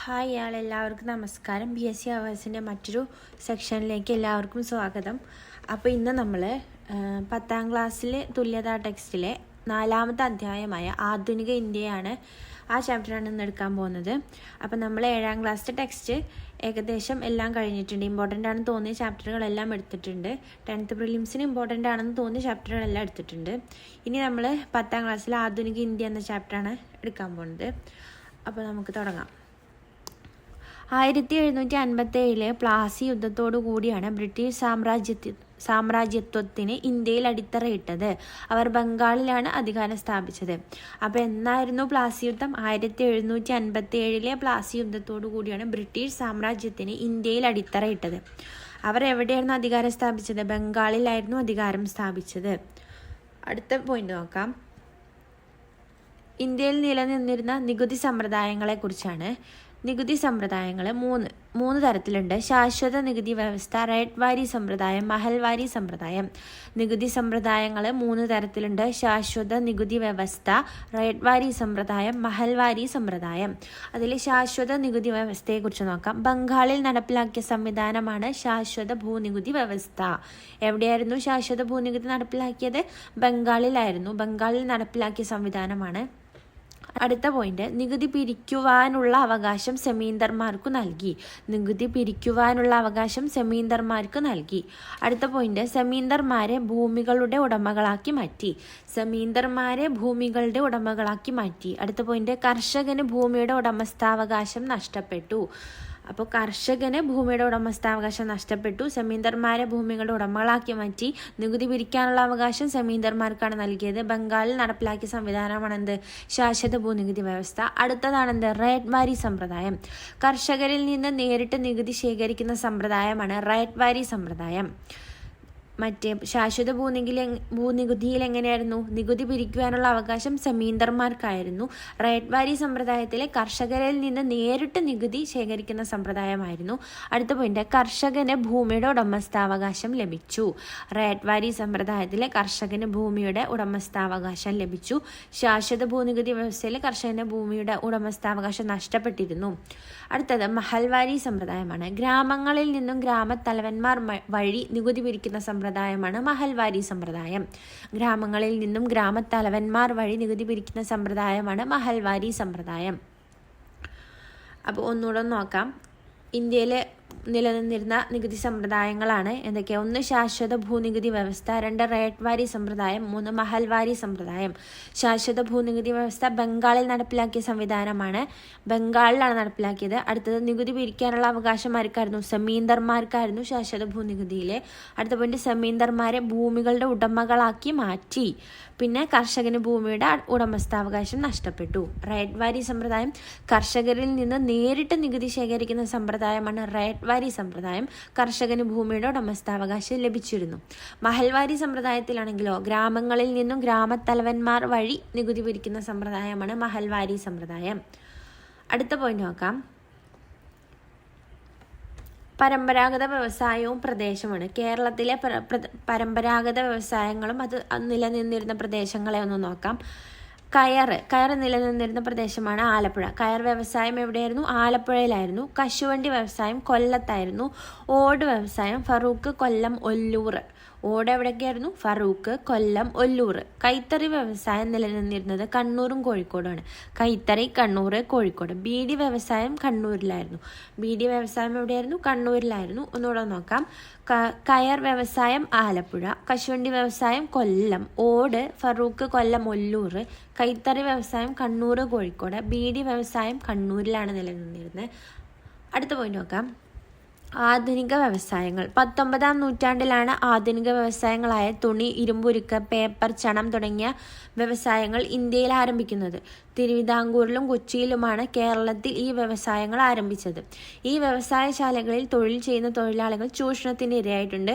Hi എല്ലാവർക്കും നമസ്കാരം. BSc അവേഴ്സിൻ്റെ മറ്റൊരു സെക്ഷനിലേക്ക് എല്ലാവർക്കും സ്വാഗതം. അപ്പോൾ ഇന്ന് നമ്മൾ 10ാം ക്ലാസ്സിലെ തുല്യതാ ടെക്സ്റ്റിലെ 4ാമത്തെ അധ്യായമായ ആധുനിക ഇന്ത്യയാണ് ആ ചാപ്റ്ററാണ് ഇന്ന് എടുക്കാൻ പോകുന്നത്. അപ്പോൾ നമ്മൾ 7ാം ക്ലാസ്സിലെ ടെക്സ്റ്റ് ഏകദേശം എല്ലാം കഴിഞ്ഞിട്ടുണ്ട്. ഇമ്പോർട്ടൻ്റ് ആണെന്ന് തോന്നിയ ചാപ്റ്ററുകളെല്ലാം എടുത്തിട്ടുണ്ട്. 10th പ്രിലിംസിന് ഇമ്പോർട്ടൻ്റ് ആണെന്ന് തോന്നിയ ചാപ്റ്ററുകളെല്ലാം എടുത്തിട്ടുണ്ട്. ഇനി നമ്മൾ 10ാം ക്ലാസ്സിലെ ആധുനിക ഇന്ത്യ എന്ന ചാപ്റ്ററാണ് എടുക്കാൻ പോകുന്നത്. അപ്പോൾ നമുക്ക് തുടങ്ങാം. 1757 പ്ലാസി യുദ്ധത്തോടു കൂടിയാണ് ബ്രിട്ടീഷ് സാമ്രാജ്യത്വത്തിന് ഇന്ത്യയിൽ അടിത്തറയിട്ടത്. അവർ ബംഗാളിലാണ് അധികാരം സ്ഥാപിച്ചത്. അപ്പോൾ എന്നായിരുന്നു പ്ലാസി യുദ്ധം? 1757 പ്ലാസി യുദ്ധത്തോടു കൂടിയാണ് ബ്രിട്ടീഷ് സാമ്രാജ്യത്തിന് ഇന്ത്യയിൽ അടിത്തറയിട്ടത്. അവർ എവിടെയായിരുന്നു അധികാരം സ്ഥാപിച്ചത്? ബംഗാളിലായിരുന്നു അധികാരം സ്ഥാപിച്ചത്. അടുത്ത പോയിന്റ് നോക്കാം. ഇന്ത്യയിൽ നിലനിന്നിരുന്ന നികുതി സമ്പ്രദായങ്ങളെക്കുറിച്ചാണ്. നികുതി സമ്പ്രദായങ്ങൾ മൂന്ന് തരത്തിലുണ്ട്. ശാശ്വത നികുതി വ്യവസ്ഥ, റേറ്റ് വാരി സമ്പ്രദായം, മഹൽവാരി സമ്പ്രദായം. നികുതി സമ്പ്രദായങ്ങൾ 3 തരത്തിലുണ്ട്. ശാശ്വത നികുതി വ്യവസ്ഥ, റേറ്റ് വാരി സമ്പ്രദായം, മഹൽവാരി സമ്പ്രദായം. അതിൽ ശാശ്വത നികുതി വ്യവസ്ഥയെക്കുറിച്ച് നോക്കാം. ബംഗാളിൽ നടപ്പിലാക്കിയ സംവിധാനമാണ് ശാശ്വത ഭൂനികുതി വ്യവസ്ഥ. എവിടെയായിരുന്നു ശാശ്വത ഭൂനികുതി നടപ്പിലാക്കിയത്? ബംഗാളിലായിരുന്നു. ബംഗാളിൽ നടപ്പിലാക്കിയ സംവിധാനമാണ്. അടുത്ത പോയിന്റ്, നികുതി പിരിക്കുവാനുള്ള അവകാശം സെമീന്ദർമാർക്കു നൽകി. നികുതി പിരിക്കുവാനുള്ള അവകാശം സെമീന്ദർമാർക്ക് നൽകി. അടുത്ത പോയിന്റ്, സെമീന്ദർമാരെ ഭൂമികളുടെ ഉടമകളാക്കി മാറ്റി. സെമീന്ദർമാരെ ഭൂമികളുടെ ഉടമകളാക്കി മാറ്റി. അടുത്ത പോയിന്റ്, കർഷകന് ഭൂമിയുടെ ഉടമസ്ഥാവകാശം നഷ്ടപ്പെട്ടു. അപ്പോൾ കർഷകന് ഭൂമിയുടെ ഉടമസ്ഥാവകാശം നഷ്ടപ്പെട്ടു. സെമീന്ദർമാരെ ഭൂമികളുടെ ഉടമകളാക്കി മാറ്റി. നികുതി പിരിക്കാനുള്ള അവകാശം സെമീന്ദർമാർക്കാണ് നൽകിയത്. ബംഗാളിൽ നടപ്പിലാക്കിയ സംവിധാനമാണെന്ത്? ശാശ്വത ഭൂനികുതി വ്യവസ്ഥ. അടുത്തതാണെന്ത്? റേറ്റ് വാരി സമ്പ്രദായം. കർഷകരിൽ നിന്ന് നേരിട്ട് നികുതി ശേഖരിക്കുന്ന സമ്പ്രദായമാണ് റേറ്റ് വാരി സമ്പ്രദായം. മറ്റേ ശാശ്വത ഭൂനികുതിയിൽ എങ്ങനെയായിരുന്നു? നികുതി പിരിക്കുവാനുള്ള അവകാശം സെമീന്ദർമാർക്കായിരുന്നു. റേറ്റ് വാരി സമ്പ്രദായത്തിൽ കർഷകരിൽ നിന്ന് നേരിട്ട് നികുതി ശേഖരിക്കുന്ന സമ്പ്രദായമായിരുന്നു. അടുത്ത പോയിന്റ്, കർഷകന് ഭൂമിയുടെ ഉടമസ്ഥാവകാശം ലഭിച്ചു. റേറ്റ് വാരി സമ്പ്രദായത്തിൽ കർഷകന് ഭൂമിയുടെ ഉടമസ്ഥാവകാശം ലഭിച്ചു. ശാശ്വത ഭൂനികുതി വ്യവസ്ഥയിൽ കർഷകന് ഭൂമിയുടെ ഉടമസ്ഥാവകാശം നഷ്ടപ്പെട്ടിരുന്നു. അടുത്തത് മഹൽവാരി സമ്പ്രദായമാണ്. ഗ്രാമങ്ങളിൽ നിന്നും ഗ്രാമത്തലവന്മാർ വഴി നികുതി പിരിക്കുന്ന സമ്പ്രദായമാണ് മഹൽവാരി സമ്പ്രദായം. ഗ്രാമങ്ങളിൽ നിന്നും ഗ്രാമത്തലവന്മാർ വഴി നികുതി പിരിക്കുന്ന സമ്പ്രദായമാണ് മഹൽവാരി സമ്പ്രദായം. അപ്പോൾ ഒന്നുകൂടെ നോക്കാം. ഇന്ത്യയിൽ നിലനിന്നിരുന്ന നികുതി സമ്പ്രദായങ്ങളാണ് എന്തൊക്കെയാണ്? 1 ശാശ്വത ഭൂനികുതി വ്യവസ്ഥ, 2 റേറ്റ് വാരി സമ്പ്രദായം, 3 മഹൽവാരി സമ്പ്രദായം. ശാശ്വത ഭൂനികുതി വ്യവസ്ഥ ബംഗാളിൽ നടപ്പിലാക്കിയ സംവിധാനമാണ്. ബംഗാളിലാണ് നടപ്പിലാക്കിയത്. അടുത്തത്, നികുതി പിരിക്കാനുള്ള അവകാശം ആർക്കായിരുന്നു? സെമീന്ദർമാർക്കായിരുന്നു ശാശ്വത ഭൂനികുതിയിൽ. അടുത്ത പോയിന്റ്, സെമീന്ദർമാരെ ഭൂമികളുടെ ഉടമകളാക്കി മാറ്റി. പിന്നെ കർഷകന് ഭൂമിയുടെ ഉടമസ്ഥാവകാശം നഷ്ടപ്പെട്ടു. റേറ്റ് വാരി സമ്പ്രദായം കർഷകരിൽ നിന്ന് നേരിട്ട് നികുതി ശേഖരിക്കുന്ന സമ്പ്രദായമാണ് റേറ്റ് വാരി സമ്പ്രദായം. കർഷകന് ഭൂമിയുടെ ഉടമസ്ഥാവകാശം ലഭിച്ചിരുന്നു. മഹൽവാരി സമ്പ്രദായത്തിലാണെങ്കിലോ ഗ്രാമങ്ങളിൽ നിന്നും ഗ്രാമത്തലവന്മാർ വഴി നികുതി പിരിക്കുന്ന സമ്പ്രദായമാണ് മഹൽവാരി സമ്പ്രദായം. അടുത്ത പോയിന്റ് നോക്കാം. പരമ്പരാഗത വ്യവസായവും പ്രദേശമാണ്. കേരളത്തിലെ പരമ്പരാഗത വ്യവസായങ്ങളും അത് നിലനിന്നിരുന്ന പ്രദേശങ്ങളെ ഒന്ന് നോക്കാം. കയർ നിലനിന്നിരുന്ന പ്രദേശമാണ് ആലപ്പുഴ. കയർ വ്യവസായം എവിടെയായിരുന്നു? ആലപ്പുഴയിലായിരുന്നു. കശുവണ്ടി വ്യവസായം കൊല്ലത്തായിരുന്നു. ഓട് വ്യവസായം ഫറൂഖ്, കൊല്ലം, ഒല്ലൂർ. ഓട് എവിടെയൊക്കെയായിരുന്നു? ഫറൂഖ്, കൊല്ലം, ഒല്ലൂർ. കൈത്തറി വ്യവസായം നിലനിന്നിരുന്നത് കണ്ണൂരും കോഴിക്കോടുമാണ്. കൈത്തറി കണ്ണൂർ, കോഴിക്കോട്. ബീഡി വ്യവസായം കണ്ണൂരിലായിരുന്നു. ബീഡി വ്യവസായം എവിടെയായിരുന്നു? കണ്ണൂരിലായിരുന്നു. ഒന്നുകൂടെ നോക്കാം. കയർ വ്യവസായം ആലപ്പുഴ, കശുവണ്ടി വ്യവസായം കൊല്ലം, ഓട് ഫറൂഖ്, കൊല്ലം, ഒല്ലൂർ. കൈത്തറി വ്യവസായം കണ്ണൂർ, കോഴിക്കോട്. ബീഡി വ്യവസായം കണ്ണൂരിലാണ് നിലനിന്നിരുന്നത്. അടുത്ത പോയിന്റ് നോക്കാം. ആധുനിക വ്യവസായങ്ങൾ. 19ാം നൂറ്റാണ്ടിലാണ് ആധുനിക വ്യവസായങ്ങളായ തുണി, ഇരുമ്പുരുക്ക്, പേപ്പർ, ചണം തുടങ്ങിയ വ്യവസായങ്ങൾ ഇന്ത്യയിൽ ആരംഭിക്കുന്നത്. തിരുവിതാംകൂറിലും കൊച്ചിയിലുമാണ് കേരളത്തിൽ ഈ വ്യവസായങ്ങൾ ആരംഭിച്ചത്. ഈ വ്യവസായശാലകളിൽ തൊഴിൽ ചെയ്യുന്ന തൊഴിലാളികൾ ചൂഷണത്തിന് ഇരയായിട്ടുണ്ട്.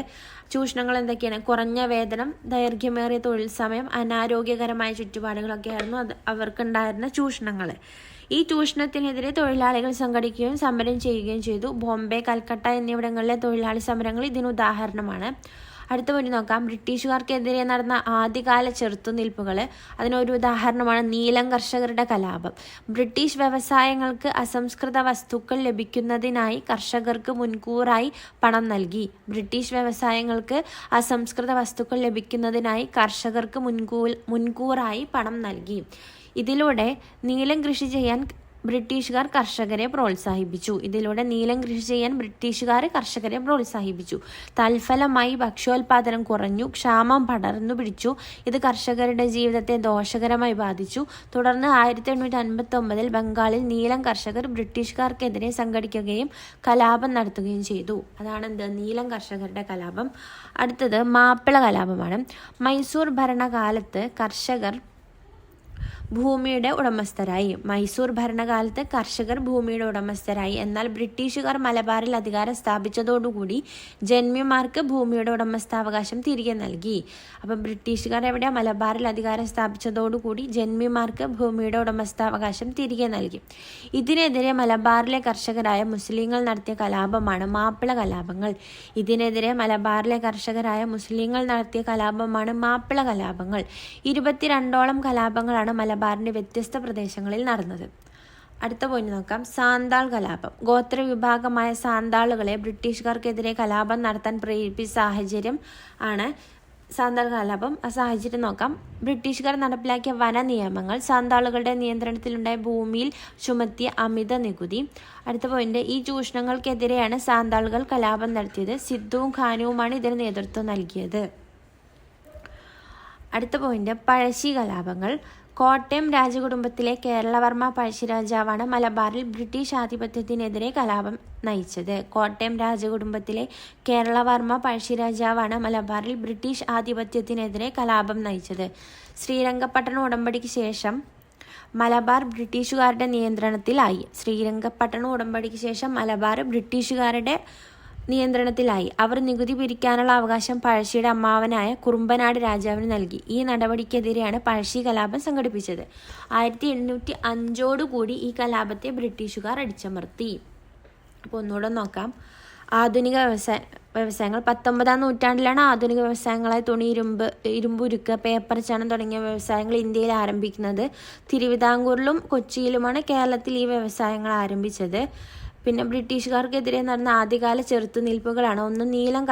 ചൂഷണങ്ങൾ എന്തൊക്കെയാണ്? കുറഞ്ഞ വേതനം, ദൈർഘ്യമേറിയ തൊഴിൽ സമയം, അനാരോഗ്യകരമായ ചുറ്റുപാടുകളൊക്കെയായിരുന്നു അവർക്കുണ്ടായിരുന്ന ചൂഷണങ്ങൾ. ഈ ചൂഷണത്തിനെതിരെ തൊഴിലാളികൾ സംഘടിക്കുകയും സമരം ചെയ്യുകയും ചെയ്തു. ബോംബെ, കൽക്കട്ട എന്നിവിടങ്ങളിലെ തൊഴിലാളി സമരങ്ങൾ ഇതിന് ഉദാഹരണമാണ്. അടുത്ത പോയിന്റ് നോക്കാം. ബ്രിട്ടീഷുകാർക്കെതിരെ നടന്ന ആദ്യകാല ചെറുത്തുനിൽപ്പുകൾ. അതിനൊരു ഉദാഹരണമാണ് നീലം കർഷകരുടെ കലാപം. ബ്രിട്ടീഷ് വ്യവസായങ്ങൾക്ക് അസംസ്കൃത വസ്തുക്കൾ ലഭിക്കുന്നതിനായി കർഷകർക്ക് മുൻകൂറായി പണം നൽകി. ബ്രിട്ടീഷ് വ്യവസായങ്ങൾക്ക് അസംസ്കൃത വസ്തുക്കൾ ലഭിക്കുന്നതിനായി കർഷകർക്ക് മുൻകൂറായി പണം നൽകി. ഇതിലൂടെ നീലം കൃഷി ചെയ്യാൻ ബ്രിട്ടീഷുകാർ കർഷകരെ പ്രോത്സാഹിപ്പിച്ചു. തൽഫലമായി ഭക്ഷ്യോൽപാദനം കുറഞ്ഞു, ക്ഷാമം പടർന്നു പിടിച്ചു. ഇത് കർഷകരുടെ ജീവിതത്തെ ദോഷകരമായി ബാധിച്ചു. തുടർന്ന് 1859 ബംഗാളിൽ നീലം കർഷകർ ബ്രിട്ടീഷുകാർക്കെതിരെ സംഘടിക്കുകയും കലാപം നടത്തുകയും ചെയ്തു. അതാണ് നീലം കർഷകരുടെ കലാപം. അടുത്തത് മാപ്പിള കലാപമാണ്. മൈസൂർ ഭരണകാലത്ത് കർഷകർ ഭൂമിയുടെ ഉടമസ്ഥരായി. എന്നാൽ ബ്രിട്ടീഷുകാർ മലബാറിൽ അധികാരം സ്ഥാപിച്ചതോടുകൂടി ജന്മിമാർക്ക് ഭൂമിയുടെ ഉടമസ്ഥാവകാശം തിരികെ നൽകി. അപ്പം ബ്രിട്ടീഷുകാർ എവിടെയാ? മലബാറിൽ അധികാരം സ്ഥാപിച്ചതോടുകൂടി ജന്മിമാർക്ക് ഭൂമിയുടെ ഉടമസ്ഥാവകാശം തിരികെ നൽകി. ഇതിനെതിരെ മലബാറിലെ കർഷകരായ മുസ്ലിങ്ങൾ നടത്തിയ കലാപമാണ് മാപ്പിള കലാപങ്ങൾ. 22ഓളം കലാപങ്ങളാണ് മലബാറിന്റെ വ്യത്യസ്ത പ്രദേശങ്ങളിൽ നടന്നത്. അടുത്ത പോയിന്റ് നോക്കാം. സാന്താൾ കലാപം. ഗോത്രവിഭാഗമായ സാന്താളുകളെ ബ്രിട്ടീഷുകാർക്കെതിരെ കലാപം നടത്താൻ പ്രേരിപ്പിച്ച സാഹചര്യം ആണ് സാന്താൾ കലാപം. ആ സാഹചര്യം നോക്കാം. ബ്രിട്ടീഷുകാർ നടപ്പിലാക്കിയ വന നിയമങ്ങൾ, സാന്താളുകളുടെ നിയന്ത്രണത്തിലുണ്ടായ ഭൂമിയിൽ ചുമത്തിയ അമിത നികുതി. അടുത്ത പോയിന്റ്, ഈ ചൂഷണങ്ങൾക്കെതിരെയാണ് സാന്താളുകൾ കലാപം നടത്തിയത്. സിദ്ധുവും ഖാനുവുമാണ് ഇതിന് നേതൃത്വം നൽകിയത്. അടുത്ത പോയിന്റ്, പഴശ്ശി കലാപങ്ങൾ. കോട്ടയം രാജകുടുംബത്തിലെ കേരളവർമ്മ പഴശ്ശി രാജാവാണ് മലബാറിൽ ബ്രിട്ടീഷ് ആധിപത്യത്തിനെതിരെ കലാപം നയിച്ചത്. കോട്ടയം രാജകുടുംബത്തിലെ കേരളവർമ്മ പഴശ്ശി രാജാവാണ് മലബാറിൽ ബ്രിട്ടീഷ് ആധിപത്യത്തിനെതിരെ കലാപം നയിച്ചത്. ശ്രീരംഗപട്ടണം ഉടമ്പടിക്ക് ശേഷം മലബാർ ബ്രിട്ടീഷുകാരുടെ നിയന്ത്രണത്തിലായി. അവർ നികുതി പിരിക്കാനുള്ള അവകാശം പഴശ്ശിയുടെ അമ്മാവനായ കുറുമ്പനാട് രാജാവിന് നൽകി. ഈ നടപടിക്കെതിരെയാണ് പഴശ്ശി കലാപം സംഘടിപ്പിച്ചത്. 1805 ഈ കലാപത്തെ ബ്രിട്ടീഷുകാർ അടിച്ചമർത്തി. അപ്പോൾ ഒന്നുകൂടെ നോക്കാം. ആധുനിക വ്യവസായങ്ങൾ. 19-ാം നൂറ്റാണ്ടിലാണ് ആധുനിക വ്യവസായങ്ങളായി തുണി, ഇരുമ്പുരുക്ക്, പേപ്പർ, ചണം തുടങ്ങിയ വ്യവസായങ്ങൾ ഇന്ത്യയിൽ ആരംഭിക്കുന്നത്. തിരുവിതാംകൂറിലും കൊച്ചിയിലുമാണ് കേരളത്തിൽ ഈ വ്യവസായങ്ങൾ ആരംഭിച്ചത്. പിന്നെ ബ്രിട്ടീഷുകാർക്കെതിരെ നടന്ന ആദ്യകാല ചെറുത്തുനിൽപ്പുകളാണ്. ഒന്ന്, നീലം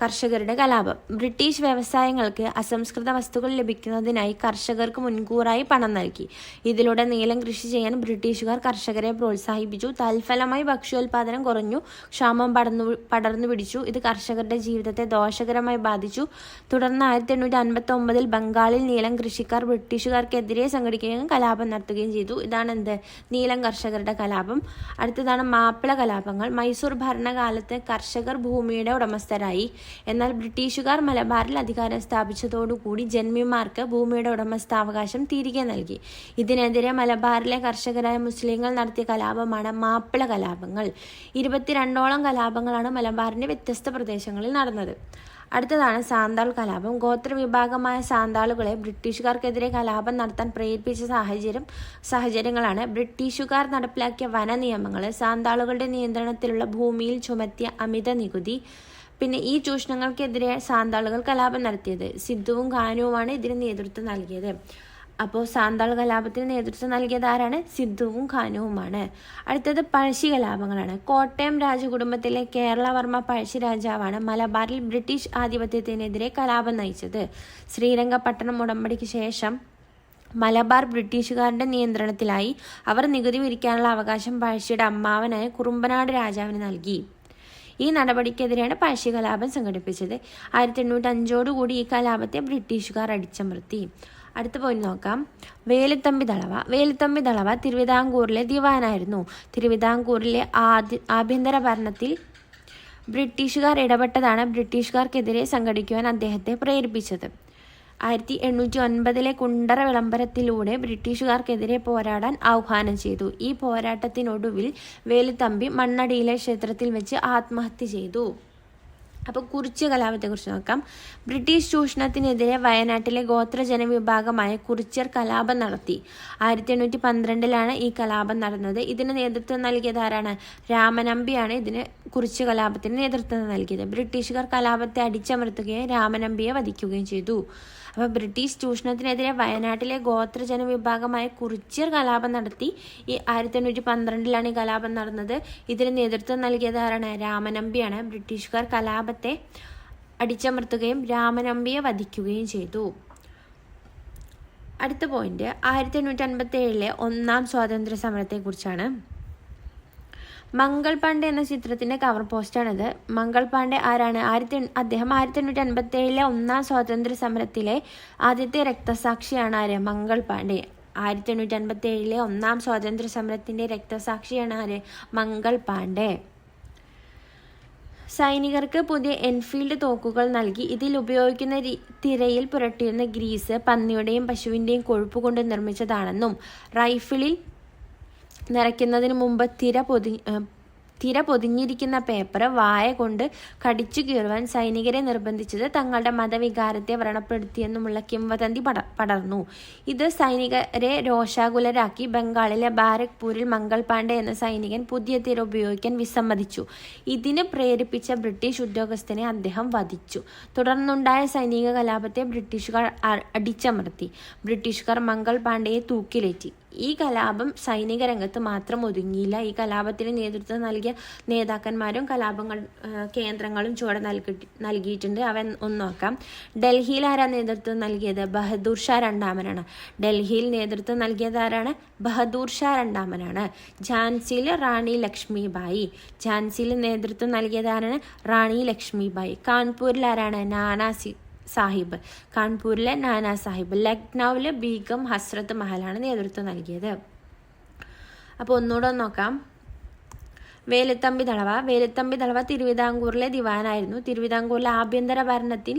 കർഷകരുടെ കലാപം. ബ്രിട്ടീഷ് വ്യവസായങ്ങൾക്ക് അസംസ്കൃത വസ്തുക്കൾ ലഭിക്കുന്നതിനായി കർഷകർക്ക് മുൻകൂറായി പണം നൽകി. ഇതിലൂടെ നീലം കൃഷി ചെയ്യാൻ ബ്രിട്ടീഷുകാർ കർഷകരെ പ്രോത്സാഹിപ്പിച്ചു. തൽഫലമായി ഭക്ഷ്യോൽപാദനം കുറഞ്ഞു, ക്ഷാമം പടർന്നു പിടിച്ചു. ഇത് കർഷകരുടെ ജീവിതത്തെ ദോഷകരമായി ബാധിച്ചു. തുടർന്ന് 1859 ബംഗാളിൽ നീലം കൃഷിക്കാർ ബ്രിട്ടീഷുകാർക്കെതിരെ സംഘടിക്കുകയും കലാപം നടത്തുകയും ചെയ്തു. ഇതാണ് നീലം കർഷകരുടെ കലാപം. അടുത്തതാണ് മാപ്പിള കലാപങ്ങൾ. മൈസൂർ ഭരണകാലത്ത് കർഷകർ ഭൂമിയുടെ ഉടമസ്ഥരായി. എന്നാൽ ബ്രിട്ടീഷുകാർ മലബാറിൽ അധികാരം സ്ഥാപിച്ചതോടുകൂടി ജന്മിമാർക്ക് ഭൂമിയുടെ ഉടമസ്ഥാവകാശം തിരികെ നൽകി. ഇതിനെതിരെ മലബാറിലെ കർഷകരായ മുസ്ലിങ്ങൾ നടത്തിയ കലാപമാണ് മാപ്പിള കലാപങ്ങൾ. 22ഓളം കലാപങ്ങളാണ് മലബാറിന്റെ വ്യത്യസ്ത പ്രദേശങ്ങളിൽ നടന്നത്. അടുത്തതാണ് സാന്താൾ കലാപം. ഗോത്രവിഭാഗമായ സാന്താളുകളെ ബ്രിട്ടീഷുകാർക്കെതിരെ കലാപം നടത്താൻ പ്രേരിപ്പിച്ച സാഹചര്യങ്ങളാണ് ബ്രിട്ടീഷുകാർ നടപ്പിലാക്കിയ വന നിയമങ്ങൾ, സാന്താളുകളുടെ നിയന്ത്രണത്തിലുള്ള ഭൂമിയിൽ ചുമത്തിയ അമിത നികുതി. പിന്നെ ഈ ചൂഷണങ്ങൾക്കെതിരെ സാന്താളുകൾ കലാപം നടത്തിയത്. സിദ്ധുവും ഖാനുവുമാണ് ഇതിന് നേതൃത്വം നൽകിയത്. അപ്പോൾ സാന്താൾ കലാപത്തിന് നേതൃത്വം നൽകിയത് ആരാണ്? സിദ്ധുവും ഖാനുവുമാണ്. അടുത്തത് പഴശ്ശി കലാപങ്ങളാണ്. കോട്ടയം രാജകുടുംബത്തിലെ കേരളവർമ്മ പഴശ്ശി രാജാവാണ് മലബാറിൽ ബ്രിട്ടീഷ് ആധിപത്യത്തിനെതിരെ കലാപം നയിച്ചത്. ശ്രീരംഗപട്ടണം ഉടമ്പടിക്ക് ശേഷം മലബാർ ബ്രിട്ടീഷുകാരുടെ നിയന്ത്രണത്തിലായി. അവർ നികുതി പിരിക്കാനുള്ള അവകാശം പഴശ്ശിയുടെ അമ്മാവനായ കുറുമ്പനാട് രാജാവിന് നൽകി. ഈ നടപടിക്കെതിരെയാണ് പഴശ്ശി കലാപം സംഘടിപ്പിച്ചത്. 1805 ഈ കലാപത്തെ ബ്രിട്ടീഷുകാർ അടിച്ചമർത്തി. അടുത്ത പോയിന്റ് നോക്കാം. വേലുത്തമ്പി ദളവ തിരുവിതാംകൂറിലെ ദിവാനായിരുന്നു. തിരുവിതാംകൂറിലെ ആഭ്യന്തര ഭരണത്തിൽ ബ്രിട്ടീഷുകാർ ഇടപെട്ടതാണ് ബ്രിട്ടീഷുകാർക്കെതിരെ സംഘടിക്കുവാൻ അദ്ദേഹത്തെ പ്രേരിപ്പിച്ചത്. 1809 കുണ്ടറ വിളംബരത്തിലൂടെ ബ്രിട്ടീഷുകാർക്കെതിരെ പോരാടാൻ ആഹ്വാനം ചെയ്തു. ഈ പോരാട്ടത്തിനൊടുവിൽ വേലുത്തമ്പി മണ്ണടിയിലെ ക്ഷേത്രത്തിൽ വെച്ച് ആത്മഹത്യ ചെയ്തു. അപ്പോൾ കുറിച്യ കലാപത്തെക്കുറിച്ച് നോക്കാം. ബ്രിട്ടീഷ് ചൂഷണത്തിനെതിരെ വയനാട്ടിലെ ഗോത്രജന വിഭാഗമായ കുറിച്യർ കലാപം നടത്തി. 1812 ഈ കലാപം നടന്നത്. ഇതിന് നേതൃത്വം നൽകിയത് ആരാണ്? രാമനമ്പിയാണ് ഇതിന് കുറിച്യ കലാപത്തിന് നേതൃത്വം നൽകിയത്. ബ്രിട്ടീഷുകാർ കലാപത്തെ അടിച്ചമർത്തുകയും രാമനമ്പിയെ വധിക്കുകയും ചെയ്തു. അപ്പോൾ ബ്രിട്ടീഷ് ചൂഷണത്തിനെതിരെ വയനാട്ടിലെ ഗോത്രജന വിഭാഗമായ കുറിച്യർ കലാപം നടത്തി. 1812 ഈ കലാപം നടന്നത്. ഇതിന് നേതൃത്വം നൽകിയത് ആരാണ്? രാമനമ്പിയാണ്. ബ്രിട്ടീഷുകാർ കലാപത്തെ അടിച്ചമർത്തുകയും രാമനമ്പിയെ വധിക്കുകയും ചെയ്തു. അടുത്ത പോയിന്റ് 1857 ഒന്നാം സ്വാതന്ത്ര്യ സമരത്തെക്കുറിച്ചാണ്. മംഗൾ പാണ്ഡെ എന്ന ചിത്രത്തിന്റെ കവർ പോസ്റ്റാണിത്. മംഗൾ പാണ്ഡെ ആരാണ്? അദ്ദേഹം 1857 ഒന്നാം സ്വാതന്ത്ര്യ സമരത്തിലെ ആദ്യത്തെ രക്തസാക്ഷിയാണ്. ആര്? മംഗൾ പാണ്ഡെ. 1857 ഒന്നാം സ്വാതന്ത്ര്യ സമരത്തിന്റെ രക്തസാക്ഷിയാണ് ആര്? മംഗൾ പാണ്ഡെ. സൈനികർക്ക് പുതിയ എൻഫീൽഡ് തോക്കുകൾ നൽകി. ഇതിൽ ഉപയോഗിക്കുന്ന തിരയിൽ പുരട്ടിയിരുന്ന ഗ്രീസ് പന്നിയുടെയും പശുവിൻ്റെയും കൊഴുപ്പ് കൊണ്ട് നിർമ്മിച്ചതാണെന്നും റൈഫിളിൽ നിറയ്ക്കുന്നതിന് മുമ്പ് തിര പൊതിഞ്ഞിരിക്കുന്ന പേപ്പർ വായ കൊണ്ട് കടിച്ചു കീറുവാൻ സൈനികരെ നിർബന്ധിച്ചത് തങ്ങളുടെ മതവികാരത്തെ വ്രണപ്പെടുത്തിയെന്നുമുള്ള കിംവദന്തി പടർന്നു. ഇത് സൈനികരെ രോഷാകുലരാക്കി. ബംഗാളിലെ ബാരക്പൂരിൽ മംഗൾ പാണ്ഡെ എന്ന സൈനികൻ പുതിയ തിര ഉപയോഗിക്കാൻ വിസമ്മതിച്ചു. ഇതിന് പ്രേരിപ്പിച്ച ബ്രിട്ടീഷ് ഉദ്യോഗസ്ഥനെ അദ്ദേഹം വധിച്ചു. തുടർന്നുണ്ടായ സൈനിക കലാപത്തെ ബ്രിട്ടീഷുകാർ അടിച്ചമർത്തി. ബ്രിട്ടീഷുകാർ മംഗൾ പാണ്ഡെയെ തൂക്കിലേറ്റി. ഈ കലാപം സൈനിക രംഗത്ത് മാത്രം ഒതുങ്ങിയില്ല. ഈ കലാപത്തിന് നേതൃത്വം നൽകിയ നേതാക്കന്മാരും കലാപങ്ങൾ കേന്ദ്രങ്ങളും ചുവടെ നൽകിയിട്ടുണ്ട്. അവ ഒന്ന് നോക്കാം. ഡൽഹിയിൽ ആരാ നേതൃത്വം നൽകിയത്? ബഹദൂർ ഷാ രണ്ടാമനാണ്. ഡൽഹിയിൽ നേതൃത്വം നൽകിയത് ആരാണ്? ബഹദൂർ ഷാ രണ്ടാമനാണ്. ഝാൻസിയിൽ റാണി ലക്ഷ്മിബായി. ഝാൻസിയിൽ നേതൃത്വം നൽകിയത് ആരാണ്? റാണി ലക്ഷ്മിബായി. കാൺപൂരിൽ ആരാണ്? നാനാ സാഹിബ്. കാൺപൂരിലെ നാനാ സാഹിബ്. ലക്നൌവിലെ ബീഗം ഹസ്രത്ത് മഹലാണ് നേതൃത്വം നൽകിയത്. അപ്പോൾ ഒന്നുകൂടെ നോക്കാം. വേലുത്തമ്പി ദളവ തിരുവിതാംകൂറിലെ ദിവാനായിരുന്നു. തിരുവിതാംകൂറിലെ ആഭ്യന്തര ഭരണത്തിൽ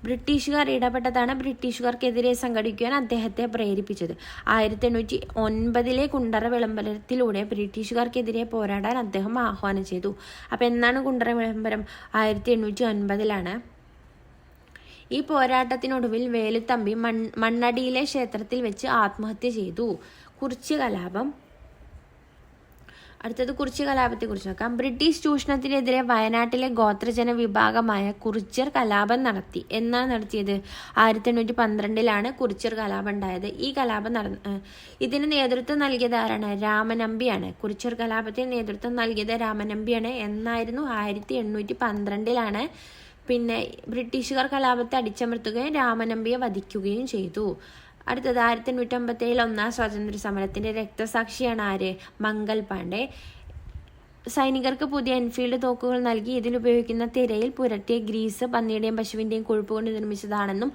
ബ്രിട്ടീഷുകാർ ഇടപെട്ടതാണ് ബ്രിട്ടീഷുകാർക്കെതിരെ സംഘടിക്കുവാൻ അദ്ദേഹത്തെ പ്രേരിപ്പിച്ചത്. 1809 കുണ്ടറ വിളംബരത്തിലൂടെ ബ്രിട്ടീഷുകാർക്കെതിരെ പോരാടാൻ അദ്ദേഹം ആഹ്വാനം ചെയ്തു. അപ്പോൾ എന്നാണ് കുണ്ടറ വിളംബരം? 1809. ഈ പോരാട്ടത്തിനൊടുവിൽ വേലുത്തമ്പി മണ്ണടിയിലെ ക്ഷേത്രത്തിൽ വെച്ച് ആത്മഹത്യ ചെയ്തു. കുറിച്യ കലാപം. അടുത്തത് കുറിച്യ കലാപത്തെക്കുറിച്ച് നോക്കാം. ബ്രിട്ടീഷ് ചൂഷണത്തിനെതിരെ വയനാട്ടിലെ ഗോത്രജന വിഭാഗമായ കുറിച്യർ കലാപം നടത്തി. എന്നാണ് നടത്തിയത്? 1812 കുറിച്യർ കലാപം ഉണ്ടായത്. ഈ കലാപം ഇതിന് നേതൃത്വം നൽകിയത് ആരാണ്? രാമനമ്പിയാണ്. കുറിച്യർ കലാപത്തിന് നേതൃത്വം നൽകിയത് രാമനമ്പിയാണ്. എന്നായിരുന്നു? 1812 പിന്നെ ബ്രിട്ടീഷുകാർ കലാപത്തെ അടിച്ചമർത്തുകയും രാമനമ്പിയെ വധിക്കുകയും ചെയ്തു. അടുത്തത് 1857 ഒന്നാം സ്വാതന്ത്ര്യ സമരത്തിന്റെ രക്തസാക്ഷിയാണ് ആര്? മംഗൾ പാണ്ഡെ. സൈനികർക്ക് പുതിയ എൻഫീൽഡ് തോക്കുകൾ നൽകി. ഇതിലുപയോഗിക്കുന്ന തിരയിൽ പുരട്ടിയ ഗ്രീസ് പന്നിയുടെയും പശുവിൻ്റെയും കൊഴുപ്പ് കൊണ്ട് നിർമ്മിച്ചതാണെന്നും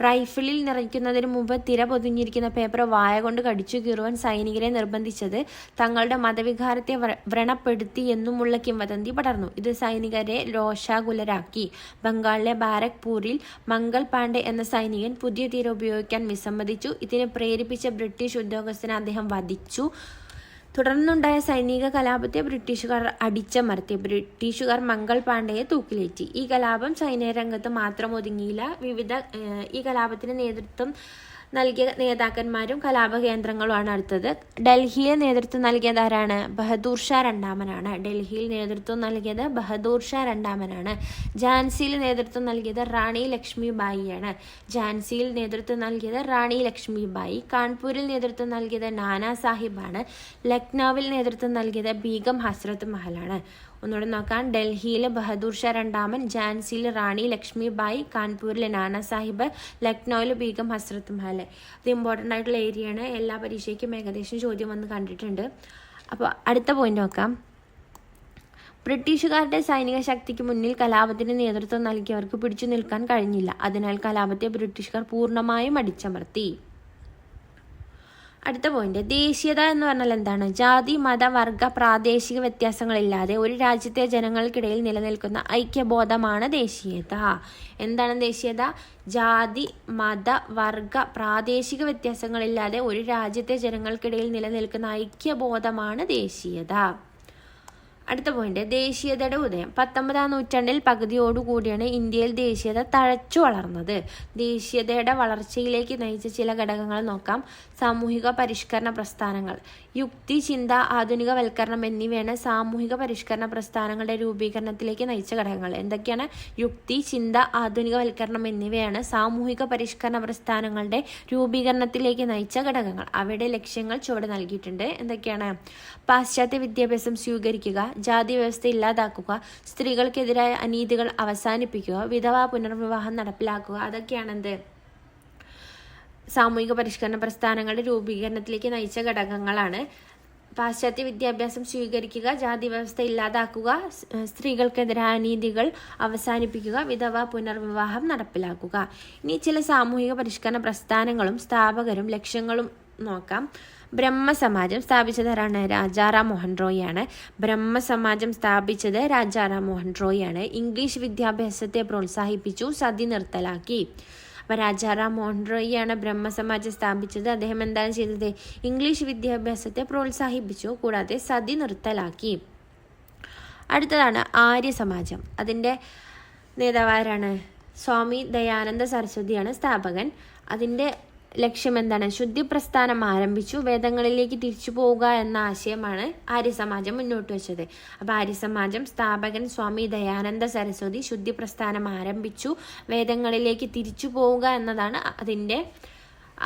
റൈഫിളിൽ നിറയ്ക്കുന്നതിന് മുമ്പ് തിര പൊതിഞ്ഞിരിക്കുന്ന പേപ്പർ വായ കൊണ്ട് കടിച്ചു കീറുവാൻ സൈനികരെ നിർബന്ധിച്ചത് തങ്ങളുടെ മതവികാരത്തെ വ്രണപ്പെടുത്തി എന്നുമുള്ള കിംവദന്തി പടർന്നു. ഇത് സൈനികരെ രോഷാകുലരാക്കി. ബംഗാളിലെ ബാരക്പൂരിൽ മംഗൾ പാണ്ഡെ എന്ന സൈനികൻ പുതിയ തിര ഉപയോഗിക്കാൻ വിസമ്മതിച്ചു. ഇതിനെ പ്രേരിപ്പിച്ച ബ്രിട്ടീഷ് ഉദ്യോഗസ്ഥനെ അദ്ദേഹം വധിച്ചു. തുടർന്നുണ്ടായ സൈനിക കലാപത്തെ ബ്രിട്ടീഷുകാർ അടിച്ചമർത്തി. ബ്രിട്ടീഷുകാർ മംഗൾ പാണ്ഡെയെ തൂക്കിലേറ്റി. ഈ കലാപം സൈനിക രംഗത്ത് മാത്രം ഒതുങ്ങിയില്ല. ഈ കലാപത്തിന് നേതൃത്വം നൽകിയ നേതാക്കന്മാരും കലാപകേന്ദ്രങ്ങളുമാണ് അടുത്തത്. ഡൽഹിയിൽ നേതൃത്വം നൽകിയത് ആരാണ്? ബഹദൂർ ഷാ രണ്ടാമനാണ്. ഡൽഹിയിൽ നേതൃത്വം നൽകിയത് ബഹദൂർ ഷാ രണ്ടാമനാണ്. ഝാൻസിയിൽ നേതൃത്വം നൽകിയത് റാണി ലക്ഷ്മിബായിയാണ്. ഝാൻസിയിൽ നേതൃത്വം നൽകിയത് റാണി ലക്ഷ്മിബായി. കാൺപൂരിൽ നേതൃത്വം നൽകിയത് നാനാ സാഹിബാണ്. ലക്നൌവിൽ നേതൃത്വം നൽകിയത് ബീഗം ഹസ്രത്ത് മഹലാണ്. ഒന്നുകൂടെ നോക്കാം. ഡൽഹിയിൽ ബഹദൂർ ഷാ രണ്ടാമൻ, ഝാൻസിയിൽ റാണി ലക്ഷ്മിബായി, കാൺപൂരിലെ നാനാ സാഹിബ്, ലക്നൌവിൽ ബീഗം ഹസ്രത്ത് മഹൽ. ഇത് ഇമ്പോർട്ടൻ്റ് ആയിട്ടുള്ള ഏരിയയാണ്. എല്ലാ പരീക്ഷയ്ക്കും ഏകദേശം ചോദ്യം വന്ന് കണ്ടിട്ടുണ്ട്. അപ്പോൾ അടുത്ത പോയിന്റ് നോക്കാം. ബ്രിട്ടീഷുകാരുടെ സൈനിക ശക്തിക്ക് മുന്നിൽ കലാപത്തിന് നേതൃത്വം നൽകിയവർക്ക് പിടിച്ചു നിൽക്കാൻ കഴിഞ്ഞില്ല. അതിനാൽ കലാപത്തെ ബ്രിട്ടീഷുകാർ പൂർണ്ണമായും അടിച്ചമർത്തി. അടുത്ത പോയിന്റ്, ദേശീയത എന്ന് പറഞ്ഞാൽ എന്താണ്? ജാതി, മത, വർഗ, പ്രാദേശിക വ്യത്യാസങ്ങളില്ലാതെ ഒരു രാജ്യത്തെ ജനങ്ങൾക്കിടയിൽ നിലനിൽക്കുന്ന ഐക്യബോധമാണ് ദേശീയത. എന്താണ് ദേശീയത? ജാതി, മത, വർഗ, പ്രാദേശിക വ്യത്യാസങ്ങളില്ലാതെ ഒരു രാജ്യത്തെ ജനങ്ങൾക്കിടയിൽ നിലനിൽക്കുന്ന ഐക്യബോധമാണ് ദേശീയത. അടുത്ത പോയിന്റ്, ദേശീയതയുടെ ഉദയം. 19-ാം നൂറ്റാണ്ടിൽ പകുതിയോടുകൂടിയാണ് ഇന്ത്യയിൽ ദേശീയത തഴച്ചു വളർന്നത്. ദേശീയതയുടെ വളർച്ചയിലേക്ക് നയിച്ച ചില ഘടകങ്ങൾ നോക്കാം. സാമൂഹിക പരിഷ്കരണ പ്രസ്ഥാനങ്ങൾ, യുക്തി, ചിന്ത, ആധുനികവൽക്കരണം എന്നിവയാണ് സാമൂഹിക പരിഷ്കരണ പ്രസ്ഥാനങ്ങളുടെ രൂപീകരണത്തിലേക്ക് നയിച്ച ഘടകങ്ങൾ. എന്തൊക്കെയാണ്? യുക്തി, ചിന്ത, ആധുനികവൽക്കരണം എന്നിവയാണ് സാമൂഹിക പരിഷ്കരണ പ്രസ്ഥാനങ്ങളുടെ രൂപീകരണത്തിലേക്ക് നയിച്ച ഘടകങ്ങൾ. അവയുടെ ലക്ഷ്യങ്ങൾ ചുവടെ നൽകിയിട്ടുണ്ട്. എന്തൊക്കെയാണ്? പാശ്ചാത്യ വിദ്യാഭ്യാസം സ്വീകരിക്കുക, ജാതി വ്യവസ്ഥ ഇല്ലാതാക്കുക, സ്ത്രീകൾക്കെതിരായ അനീതികൾ അവസാനിപ്പിക്കുക, വിധവാ പുനർവിവാഹം നടപ്പിലാക്കുക. അതൊക്കെയാണെന്ത്? സാമൂഹിക പരിഷ്കരണ പ്രസ്ഥാനങ്ങളുടെ രൂപീകരണത്തിലേക്ക് നയിച്ച ഘടകങ്ങളാണ്. പാശ്ചാത്യ വിദ്യാഭ്യാസം സ്വീകരിക്കുക, ജാതി വ്യവസ്ഥ ഇല്ലാതാക്കുക, സ്ത്രീകൾക്കെതിരായ അനീതികൾ അവസാനിപ്പിക്കുക, വിധവാ പുനർവിവാഹം നടപ്പിലാക്കുക. ഇനി ചില സാമൂഹിക പരിഷ്കരണ പ്രസ്ഥാനങ്ങളും സ്ഥാപകരും ലക്ഷ്യങ്ങളും നോക്കാം. ബ്രഹ്മസമാജം സ്ഥാപിച്ചത് ആരാണ്? രാജാറാം മോഹൻ റോയ് ആണ്. ബ്രഹ്മസമാജം സ്ഥാപിച്ചത് രാജാറാം മോഹൻ റോയ് ആണ്. ഇംഗ്ലീഷ് വിദ്യാഭ്യാസത്തെ പ്രോത്സാഹിപ്പിച്ചു, സതി നിർത്തലാക്കി. അപ്പോൾ രാജാറാം മോഹൻ റോയ് ആണ് ബ്രഹ്മസമാജം സ്ഥാപിച്ചത്. അദ്ദേഹം എന്താണ് ചെയ്തത്? ഇംഗ്ലീഷ് വിദ്യാഭ്യാസത്തെ പ്രോത്സാഹിപ്പിച്ചു, കൂടാതെ സതി നിർത്തലാക്കി. അടുത്തതാണ് ആര്യസമാജം. അതിൻ്റെ നേതാവാരാണ്? സ്വാമി ദയാനന്ദ സരസ്വതിയാണ് സ്ഥാപകൻ. അതിൻ്റെ ലക്ഷ്യം എന്താണ്? ശുദ്ധി പ്രസ്ഥാനം ആരംഭിച്ചു, വേദങ്ങളിലേക്ക് തിരിച്ചു പോവുക എന്ന ആശയമാണ് ആര്യസമാജം മുന്നോട്ട് വെച്ചത്. അപ്പോൾ ആര്യസമാജം സ്ഥാപകൻ സ്വാമി ദയാനന്ദ സരസ്വതി ശുദ്ധി പ്രസ്ഥാനം ആരംഭിച്ചു, വേദങ്ങളിലേക്ക് തിരിച്ചു പോവുക എന്നതാണ് അതിൻ്റെ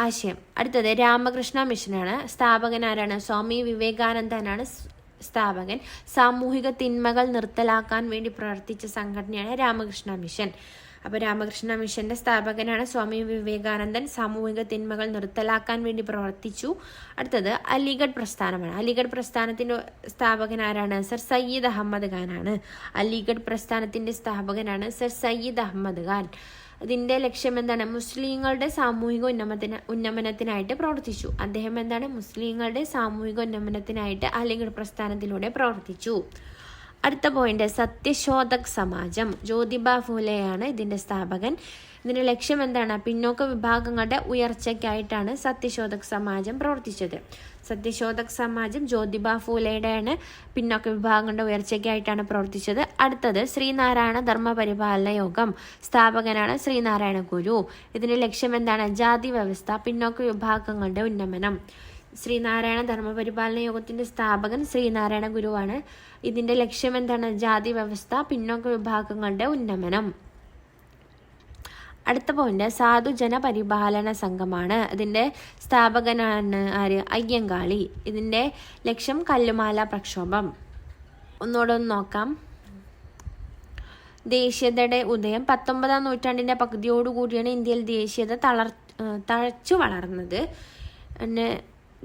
ആശയം. അടുത്തത് രാമകൃഷ്ണ മിഷനാണ്. സ്ഥാപകൻ ആരാണ്? സ്വാമി വിവേകാനന്ദനാണ് സ്ഥാപകൻ. സാമൂഹിക തിന്മകൾ നിർത്തലാക്കാൻ വേണ്ടി പ്രവർത്തിച്ച സംഘടനയാണ് രാമകൃഷ്ണ മിഷൻ. അപ്പോൾ രാമകൃഷ്ണ മിഷന്റെ സ്ഥാപകനാണ് സ്വാമി വിവേകാനന്ദൻ. സാമൂഹിക തിന്മകൾ നിർത്തലാക്കാൻ വേണ്ടി പ്രവർത്തിച്ചു. അടുത്തത് അലിഗഡ് പ്രസ്ഥാനമാണ്. അലിഗഡ് പ്രസ്ഥാനത്തിന്റെ സ്ഥാപകൻ ആരാണ്? സർ സയ്യിദ് അഹമ്മദ് ഖാനാണ്. അലിഗഡ് പ്രസ്ഥാനത്തിന്റെ സ്ഥാപകനാണ് സർ സയ്യിദ് അഹമ്മദ് ഖാൻ. ഇതിന്റെ ലക്ഷ്യം എന്താണ്? മുസ്ലിങ്ങളുടെ സാമൂഹിക ഉന്നമനത്തിനായിട്ട് പ്രവർത്തിച്ചു. അദ്ദേഹം എന്താണ്? മുസ്ലിങ്ങളുടെ സാമൂഹിക ഉന്നമനത്തിനായിട്ട് അലിഗഡ് പ്രസ്ഥാനത്തിലൂടെ പ്രവർത്തിച്ചു. അടുത്ത പോയിന്റ്, സത്യശോധക് സമാജം. ജ്യോതിബ ഫൂലെയാണ് ഇതിൻ്റെ സ്ഥാപകൻ. ഇതിൻ്റെ ലക്ഷ്യം എന്താണ്? പിന്നോക്ക വിഭാഗങ്ങളുടെ ഉയർച്ചയ്ക്കായിട്ടാണ് സത്യശോധക് സമാജം പ്രവർത്തിച്ചത്. സത്യശോധക് സമാജം ജ്യോതിബ ഫൂലെയുടെയാണ്. പിന്നോക്ക വിഭാഗങ്ങളുടെ ഉയർച്ചയ്ക്കായിട്ടാണ് പ്രവർത്തിച്ചത്. അടുത്തത് ശ്രീനാരായണ ധർമ്മപരിപാലന യോഗം. സ്ഥാപകനാണ് ശ്രീനാരായണ ഗുരു. ഇതിൻ്റെ ലക്ഷ്യം എന്താണ്? ജാതി വ്യവസ്ഥ, പിന്നോക്ക വിഭാഗങ്ങളുടെ ഉന്നമനം. ശ്രീനാരായണ ധർമ്മപരിപാലന യോഗത്തിന്റെ സ്ഥാപകൻ ശ്രീനാരായണ ഗുരുവാണ്. ഇതിന്റെ ലക്ഷ്യം എന്താണ്? ജാതി വ്യവസ്ഥ, പിന്നോക്ക വിഭാഗങ്ങളുടെ ഉന്നമനം. അടുത്ത പോയിന്റ്, സാധുജന പരിപാലന സംഘമാണ്. ഇതിന്റെ സ്ഥാപകനാണ് ആര്? അയ്യങ്കാളി. ഇതിന്റെ ലക്ഷ്യം കല്ലുമാല പ്രക്ഷോഭം. ഒന്നുകൂടെ ഒന്ന് നോക്കാം. ദേശീയതയുടെ ഉദയം. 19-ാം നൂറ്റാണ്ടിന്റെ പകുതിയോടുകൂടിയാണ് ഇന്ത്യയിൽ ദേശീയത തഴച്ചു വളർന്നത്. പിന്നെ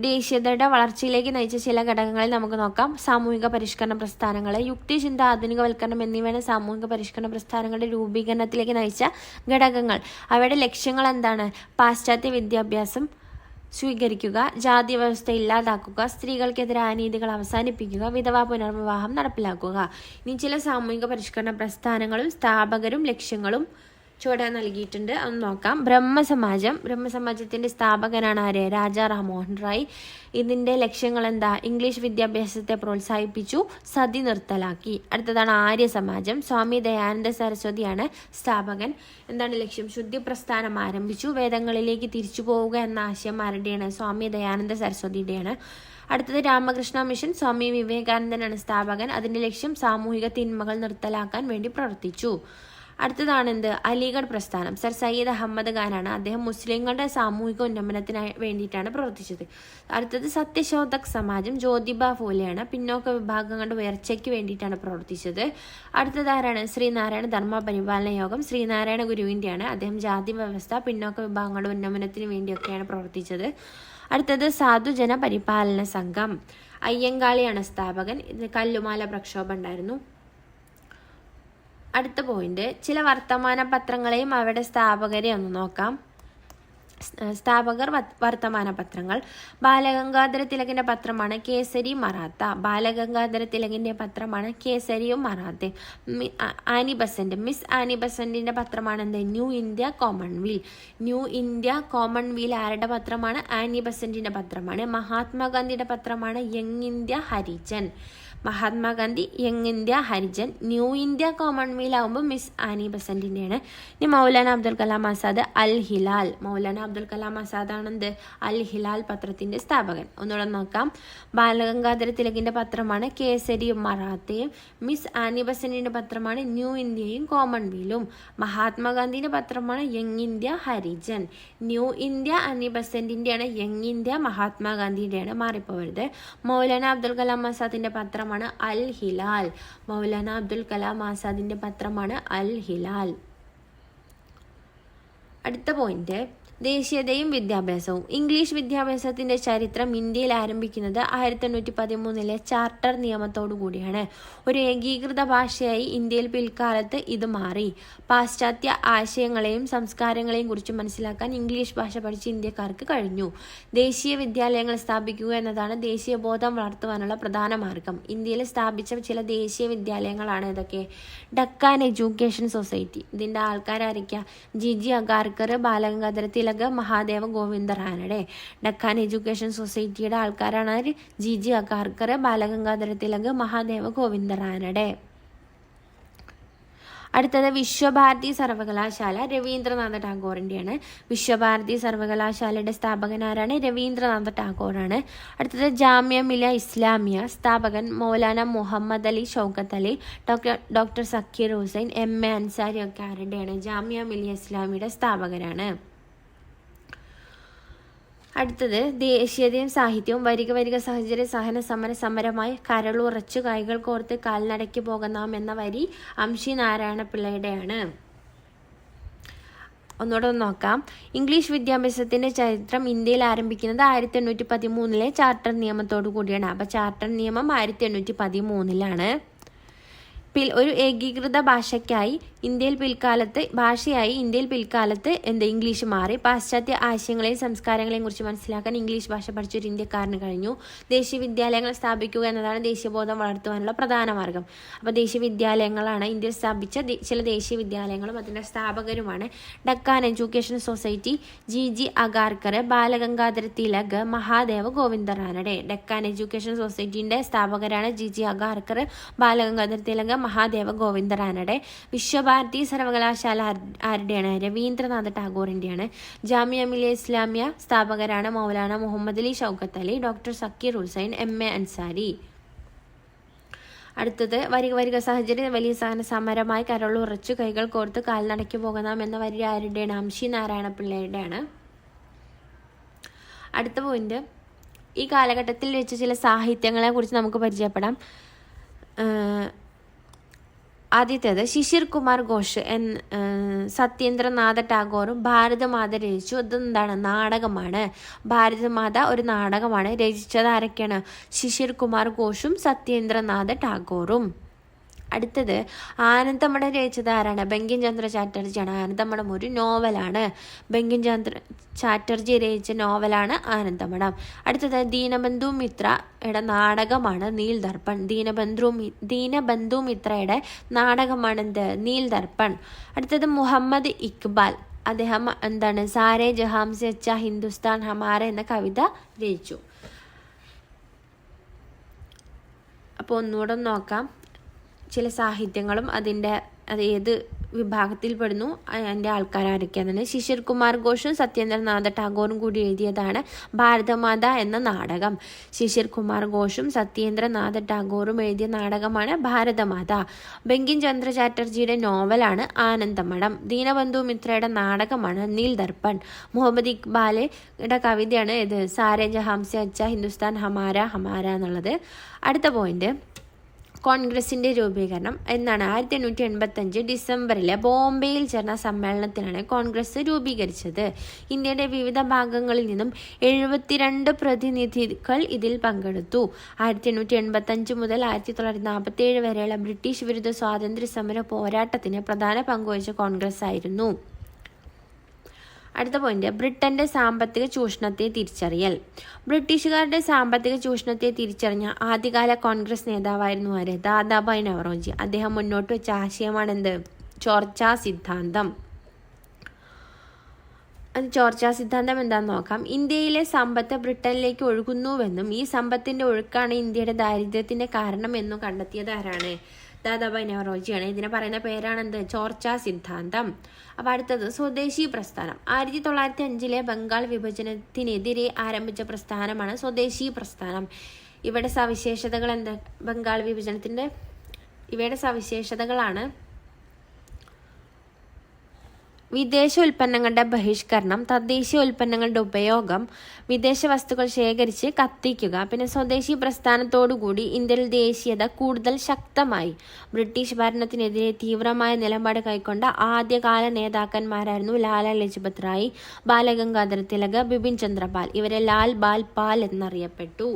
ദേശീയതയുടെ വളർച്ചയിലേക്ക് നയിച്ച ചില ഘടകങ്ങളിൽ നമുക്ക് നോക്കാം. സാമൂഹിക പരിഷ്കരണ പ്രസ്ഥാനങ്ങൾ, യുക്തി, ചിന്ത, ആധുനികവൽക്കരണം എന്നിവയാണ് സാമൂഹിക പരിഷ്കരണ പ്രസ്ഥാനങ്ങളുടെ രൂപീകരണത്തിലേക്ക് നയിച്ച ഘടകങ്ങൾ. അവയുടെ ലക്ഷ്യങ്ങൾ എന്താണ്? പാശ്ചാത്യ വിദ്യാഭ്യാസം സ്വീകരിക്കുക, ജാതി വ്യവസ്ഥ ഇല്ലാതാക്കുക, സ്ത്രീകൾക്കെതിരായ അനീതികൾ അവസാനിപ്പിക്കുക, വിധവാ പുനർവിവാഹം നടപ്പിലാക്കുക. ഇനി ചില സാമൂഹിക പരിഷ്കരണ പ്രസ്ഥാനങ്ങളും സ്ഥാപകരും ലക്ഷ്യങ്ങളും ചുവടെ നൽകിയിട്ടുണ്ട്. അതൊന്ന് നോക്കാം. ബ്രഹ്മസമാജത്തിന്റെ സ്ഥാപകനാണ് ആര്? രാജാറാം മോഹൻ റോയ്. ഇതിന്റെ ലക്ഷ്യങ്ങൾ എന്താ? ഇംഗ്ലീഷ് വിദ്യാഭ്യാസത്തെ പ്രോത്സാഹിപ്പിച്ചു, സതി നിർത്തലാക്കി. അടുത്തതാണ് ആര്യസമാജം. സ്വാമി ദയാനന്ദ സരസ്വതിയാണ് സ്ഥാപകൻ. എന്താണ് ലക്ഷ്യം? ശുദ്ധി പ്രസ്ഥാനം ആരംഭിച്ചു, വേദങ്ങളിലേക്ക് തിരിച്ചു പോവുക എന്ന ആശയം ആരുടെയാണ്? സ്വാമി ദയാനന്ദ സരസ്വതിയുടെയാണ്. അടുത്തത് രാമകൃഷ്ണ മിഷൻ. സ്വാമി വിവേകാനന്ദനാണ് സ്ഥാപകൻ. അതിന്റെ ലക്ഷ്യം സാമൂഹിക തിന്മകൾ നിർത്തലാക്കാൻ വേണ്ടി പ്രവർത്തിച്ചു. അടുത്തതാണ് എന്ത്? അലിഗഡ് പ്രസ്ഥാനം. സർ സയ്യിദ് അഹമ്മദ് ഖാനാണ്. അദ്ദേഹം മുസ്ലിങ്ങളുടെ സാമൂഹിക ഉന്നമനത്തിനായി വേണ്ടിയിട്ടാണ് പ്രവർത്തിച്ചത്. അടുത്തത് സത്യശോധക് സമാജം. ജ്യോതിബ ഫൂലെയാണ്. പിന്നോക്ക വിഭാഗങ്ങളുടെ ഉയർച്ചയ്ക്ക് വേണ്ടിയിട്ടാണ് പ്രവർത്തിച്ചത്. അടുത്തത് ആരാണ്? ശ്രീനാരായണ ധർമ്മ പരിപാലന യോഗം. ശ്രീനാരായണ ഗുരുവിൻ്റെയാണ്. അദ്ദേഹം ജാതി വ്യവസ്ഥ, പിന്നോക്ക വിഭാഗങ്ങളുടെ ഉന്നമനത്തിന് വേണ്ടിയൊക്കെയാണ് പ്രവർത്തിച്ചത്. അടുത്തത് സാധുജന പരിപാലന സംഘം. അയ്യങ്കാളിയാണ് സ്ഥാപകൻ. ഇത് കല്ലുമാല പ്രക്ഷോഭം ഉണ്ടായിരുന്നു. അടുത്ത പോയിന്റ്, ചില വർത്തമാന പത്രങ്ങളെയും അവരുടെ സ്ഥാപകരെ ഒന്ന് നോക്കാം. സ്ഥാപകർ വർത്തമാന പത്രങ്ങൾ. ബാലഗംഗാധര തിലകിന്റെ പത്രമാണ് കേസരി മറാത്ത. ബാലഗംഗാധര തിലകിന്റെ പത്രമാണ് കേസരിയും മറാത്തയും. മിസ് ആനി ബസന്റിന്റെ പത്രമാണ് എന്ത്? New India commonweal. New India commonweal ആരുടെ പത്രമാണ്? ആനി ബസന്റിന്റെ പത്രമാണ്. മഹാത്മാഗാന്ധിയുടെ പത്രമാണ് young India Harijan. Mahatma Gandhi young India Harijan. New India Commonwealth ആകുമ്പോൾ മിസ് ആനി ബസന്റിൻ്റെയാണ്. ഇനി മൗലാന അബ്ദുൽ കലാം ആസാദ് അൽ ഹിലാൽ. മൗലാന അബ്ദുൽ കലാം ആസാദ് ആണെന്ത് അൽ ഹിലാൽ പത്രത്തിന്റെ സ്ഥാപകൻ. ഒന്നുകൂടെ നോക്കാം. ബാലഗംഗാധര തിലകിന്റെ പത്രമാണ് കേസരിയും മറാത്തയും. മിസ് ആനി ബസന്റിന്റെ പത്രമാണ് ന്യൂ ഇന്ത്യയും കോമൺവെൽത്തും. മഹാത്മാഗാന്ധിന്റെ പത്രമാണ് young India Harijan. New India Annie ബസന്റിന്റെയാണ്, യങ് ഇന്ത്യ മഹാത്മാഗാന്ധിയുടെയാണ്, മാറിപ്പോവരുത്. മൗലാന അബ്ദുൽ കലാം ആസാദിന്റെ പത്രമാണ് അൽ ഹിലാൽ. മൗലാന അബ്ദുൽ കലാം ആസാദിന്റെ പത്രമാണ് അൽ ഹിലാൽ. അടുത്ത പോയിന്റ്, ദേശീയതയും വിദ്യാഭ്യാസവും. ഇംഗ്ലീഷ് വിദ്യാഭ്യാസത്തിന്റെ ചരിത്രം ഇന്ത്യയിൽ ആരംഭിക്കുന്നത് 1813 ചാർട്ടർ നിയമത്തോടു കൂടിയാണ്. ഒരു ഏകീകൃത ഭാഷയായി ഇന്ത്യയിൽ പിൽക്കാലത്ത് ഇത് മാറി. പാശ്ചാത്യ ആശയങ്ങളെയും സംസ്കാരങ്ങളെയും കുറിച്ച് മനസ്സിലാക്കാൻ ഇംഗ്ലീഷ് ഭാഷ പഠിച്ച ഇന്ത്യക്കാർക്ക് കഴിഞ്ഞു. ദേശീയ വിദ്യാലയങ്ങൾ സ്ഥാപിക്കുക എന്നതാണ് ദേശീയ ബോധം വളർത്തുവാനുള്ള പ്രധാന മാർഗം. ഇന്ത്യയിൽ സ്ഥാപിച്ച ചില ദേശീയ വിദ്യാലയങ്ങളാണ് ഇതൊക്കെ. ഡക്കാൻ എഡ്യൂക്കേഷൻ സൊസൈറ്റി, ഇതിന്റെ ആൾക്കാരായിരിക്കാം ജിജി അഗാർക്കർ, ബാലഗംഗാധര തിലക്, മഹാദേവ ഗോവിന്ദ റാനഡെ. ഡക്കാൻ എഡ്യൂക്കേഷൻ സൊസൈറ്റിയുടെ ആൾക്കാരാണ് ജിജി അഗാർക്കർ, ബാലഗംഗാധര തിലക്, മഹാദേവ ഗോവിന്ദ റാനഡെ. അടുത്തത് വിശ്വഭാരതി സർവകലാശാല രവീന്ദ്രനാഥ ടാഗോറിൻ്റെയാണ്. വിശ്വഭാരതി സർവകലാശാലയുടെ സ്ഥാപകൻ ആരാണ്? രവീന്ദ്രനാഥ ടാഗോറാണ്. അടുത്തത് ജാമിയ മിലിയ ഇസ്ലാമിയ, സ്ഥാപകൻ മൗലാന മുഹമ്മദ് അലി ഷൗക്കത്ത് അലി, ഡോക്ടർ സക്കീർ ഹുസൈൻ, എം.എ. അൻസാരി ഒക്കെ ആരുടെയാണ്? ജാമിയ മിലിയ ഇസ്ലാമിയുടെ സ്ഥാപകരാണ്. അടുത്തത് ദേശീയതയും സാഹിത്യവും. വരിക വരിക സഹചര്യ സഹന സമര സമരമായി കരളുറച്ചു കൈകൾ കോർത്ത് കാൽനടയ്ക്ക് പോകനാം എന്ന വരി അംശി നാരായണ പിള്ളയുടെയാണ്. ഒന്നുകൂടെ നോക്കാം. ഇംഗ്ലീഷ് വിദ്യാഭ്യാസത്തിന്റെ ചരിത്രം ഇന്ത്യയിൽ ആരംഭിക്കുന്നത് 1813 ചാർട്ടർ നിയമത്തോടു കൂടിയാണ്. അപ്പൊ ചാർട്ടർ നിയമം 1813 ഒരു ഏകീകൃത ഭാഷയായി ഇന്ത്യയിൽ പിൽക്കാലത്ത് ഇംഗ്ലീഷ് മാറി. പാശ്ചാത്യ ആശയങ്ങളെയും സംസ്കാരങ്ങളെയും കുറിച്ച് മനസ്സിലാക്കാൻ ഇംഗ്ലീഷ് ഭാഷ പഠിച്ചൊരു ഇന്ത്യക്കാരന് കഴിഞ്ഞു. ദേശീയ വിദ്യാലയങ്ങൾ സ്ഥാപിക്കുക എന്നതാണ് ദേശീയബോധം വളർത്തുവാനുള്ള പ്രധാന മാർഗം. അപ്പോൾ ദേശീയ വിദ്യാലയങ്ങളാണ് ഇന്ത്യയിൽ സ്ഥാപിച്ച ചില ദേശീയ വിദ്യാലയങ്ങളും അതിൻ്റെ സ്ഥാപകരുമാണ്. Deccan education society G G Agarkar, Balagangadhara Tilak, Mahadeva Govinda Ranade. Deccan education സൊസൈറ്റിന്റെ സ്ഥാപകരാണ് ജിജി അഗാർക്കർ, ബാലഗംഗാധര തിലക്, മഹാദേവ ഗോവിന്ദ റാനഡെ. വിശ്വഭാരതി സർവകലാശാല ആരുടെയാണ്? രവീന്ദ്രനാഥ ടാഗോറിന്റെയാണ്. ജാമിയ മിലിയ ഇസ്ലാമിയ സ്ഥാപകരാണ് മൗലാന മുഹമ്മദ് അലി ഷൗക്കത്ത് അലി, ഡോക്ടർ സക്കീർ ഹുസൈൻ, എം.എ. അൻസാരി. അടുത്തത് വരിക വരിക സാഹചര്യം വലിയ സഹന സമരമായി കരളുറച്ചു കൈകൾ കോർത്ത് കാൽനടയ്ക്ക് പോകണം എന്ന വരി ആരുടെയാണ്? അംശി നാരായണ പിള്ളയുടെയാണ്. അടുത്ത പോയിന്റ്, ഈ കാലഘട്ടത്തിൽ വെച്ച ചില സാഹിത്യങ്ങളെ കുറിച്ച് നമുക്ക് പരിചയപ്പെടാം. ആദ്യത്തേത് ശിശിർ കുമാർ ഘോഷ് സത്യേന്ദ്രനാഥ ടാഗോറും ഭാരതമാത രചിച്ചു. അതെന്താണ്? നാടകമാണ്. ഭാരതമാത ഒരു നാടകമാണ്. രചിച്ചത് ആരൊക്കെയാണ്? ശിശിർ കുമാർ ഘോഷും സത്യേന്ദ്രനാഥ ടാഗോറും. അടുത്തത് ആനന്ദമഠം രചിച്ചത് ആരാണ്? ബങ്കിം ചന്ദ്ര ചാറ്റർജിയാണ്. ആനന്ദമഠം ഒരു നോവലാണ്. ബങ്കിം ചന്ദ്ര ചാറ്റർജി രചിച്ച നോവലാണ് ആനന്ദമഠം. അടുത്തത് ദീനബന്ധു മിത്രയുടെ നാടകമാണ് നീൽ ദർപ്പൺ. ദീനബന്ധു മിത്രയുടെ നാടകമാണ് എന്ത്? നീൽ ദർപ്പൺ. അടുത്തത് മുഹമ്മദ് ഇക്ബാൽ, അദ്ദേഹം എന്താണ്? സാരേ ജഹാം സെ അച്ഛാ ഹിന്ദുസ്ഥാൻ ഹമാര എന്ന കവിത രചിച്ചു. അപ്പോൾ ഒന്നുകൂടെ നോക്കാം. ചില സാഹിത്യങ്ങളും അത് ഏത് വിഭാഗത്തിൽപ്പെടുന്നു, അതിൻ്റെ ആൾക്കാരൊക്കെയാണ്. ശിശിർ കുമാർ ഘോഷും സത്യേന്ദ്രനാഥ ടാഗോറും കൂടി എഴുതിയതാണ് ഭാരതമാത എന്ന നാടകം. ശിശിർ കുമാർ ഘോഷും സത്യേന്ദ്രനാഥ ടാഗോറും എഴുതിയ നാടകമാണ് ഭാരതമാത. ബങ്കിം ചന്ദ്ര ചാറ്റർജിയുടെ നോവലാണ് ആനന്ദമഠം. ദീനബന്ധു മിത്രയുടെ നാടകമാണ് നീൽ ദർപ്പൺ. മുഹമ്മദ് ഇക്ബാലിയുടെ കവിതയാണ് ഇത് സാരേ ജഹാം സെ അച്ഛാ ഹിന്ദുസ്ഥാൻ ഹമാര ഹമാര എന്നുള്ളത്. അടുത്ത പോയിന്റ്, കോൺഗ്രസിന്റെ രൂപീകരണം എന്നാണ്? 1885 ഡിസംബറിലെ ബോംബെയിൽ ചേർന്ന സമ്മേളനത്തിലാണ് കോൺഗ്രസ് രൂപീകരിച്ചത്. ഇന്ത്യയുടെ വിവിധ ഭാഗങ്ങളിൽ നിന്നും 72 പ്രതിനിധികൾ ഇതിൽ പങ്കെടുത്തു. 1885 മുതൽ 1947 വരെയുള്ള ബ്രിട്ടീഷ് വിരുദ്ധ സ്വാതന്ത്ര്യ സമര പോരാട്ടത്തിന് പ്രധാന പങ്കുവഹിച്ച കോൺഗ്രസ് ആയിരുന്നു. അടുത്ത പോയിന്റ്, ബ്രിട്ടന്റെ സാമ്പത്തിക ചൂഷണത്തെ തിരിച്ചറിയൽ. ബ്രിട്ടീഷുകാരുടെ സാമ്പത്തിക ചൂഷണത്തെ തിരിച്ചറിഞ്ഞ ആദ്യകാല കോൺഗ്രസ് നേതാവായിരുന്നു ആര്? ദാദാഭായ് നവറോജി. അദ്ദേഹം മുന്നോട്ട് വെച്ച ആശയമാണ് എന്ത്? ചോർച്ചാ സിദ്ധാന്തം. അത് ചോർച്ചാ സിദ്ധാന്തം എന്താണെന്ന് നോക്കാം. ഇന്ത്യയിലെ സമ്പത്ത് ബ്രിട്ടനിലേക്ക് ഒഴുകുന്നുവെന്നും ഈ സമ്പത്തിന്റെ ഒഴുക്കാണ് ഇന്ത്യയുടെ ദാരിദ്ര്യത്തിന്റെ കാരണം എന്നും കണ്ടെത്തിയത് ആരാണ്? ദാദാഭായ് നവറോജിയാണ്. ഇതിനെ പറയുന്ന പേരാണെന്ത്? ചോർച്ചാ സിദ്ധാന്തം. അപ്പോൾ അടുത്തത് സ്വദേശി പ്രസ്ഥാനം. 1905 ബംഗാൾ വിഭജനത്തിനെതിരെ ആരംഭിച്ച പ്രസ്ഥാനമാണ് സ്വദേശി പ്രസ്ഥാനം. ഇവയുടെ സവിശേഷതകൾ എന്താ? ബംഗാൾ വിഭജനത്തിന്റെ ഇവയുടെ സവിശേഷതകളാണ് വിദേശ ഉൽപ്പന്നങ്ങളുടെ ബഹിഷ്കരണം, തദ്ദേശീയ ഉൽപ്പന്നങ്ങളുടെ ഉപയോഗം, വിദേശ വസ്തുക്കൾ ശേഖരിച്ച് കത്തിക്കുക. പിന്നെ സ്വദേശി പ്രസ്ഥാനത്തോടുകൂടി ഇന്ത്യയിൽ ദേശീയത കൂടുതൽ ശക്തമായി. ബ്രിട്ടീഷ് ഭരണത്തിനെതിരെ തീവ്രമായ നിലപാട് കൈക്കൊണ്ട ആദ്യകാല നേതാക്കന്മാരായിരുന്നു ലാല ലജ്പത് റായ്, ബാലഗംഗാധര തിലക്, ബിപിൻ ചന്ദ്രപാൽ. ഇവരെ ലാൽ ബാൽ പാൽ എന്നറിയപ്പെട്ടു.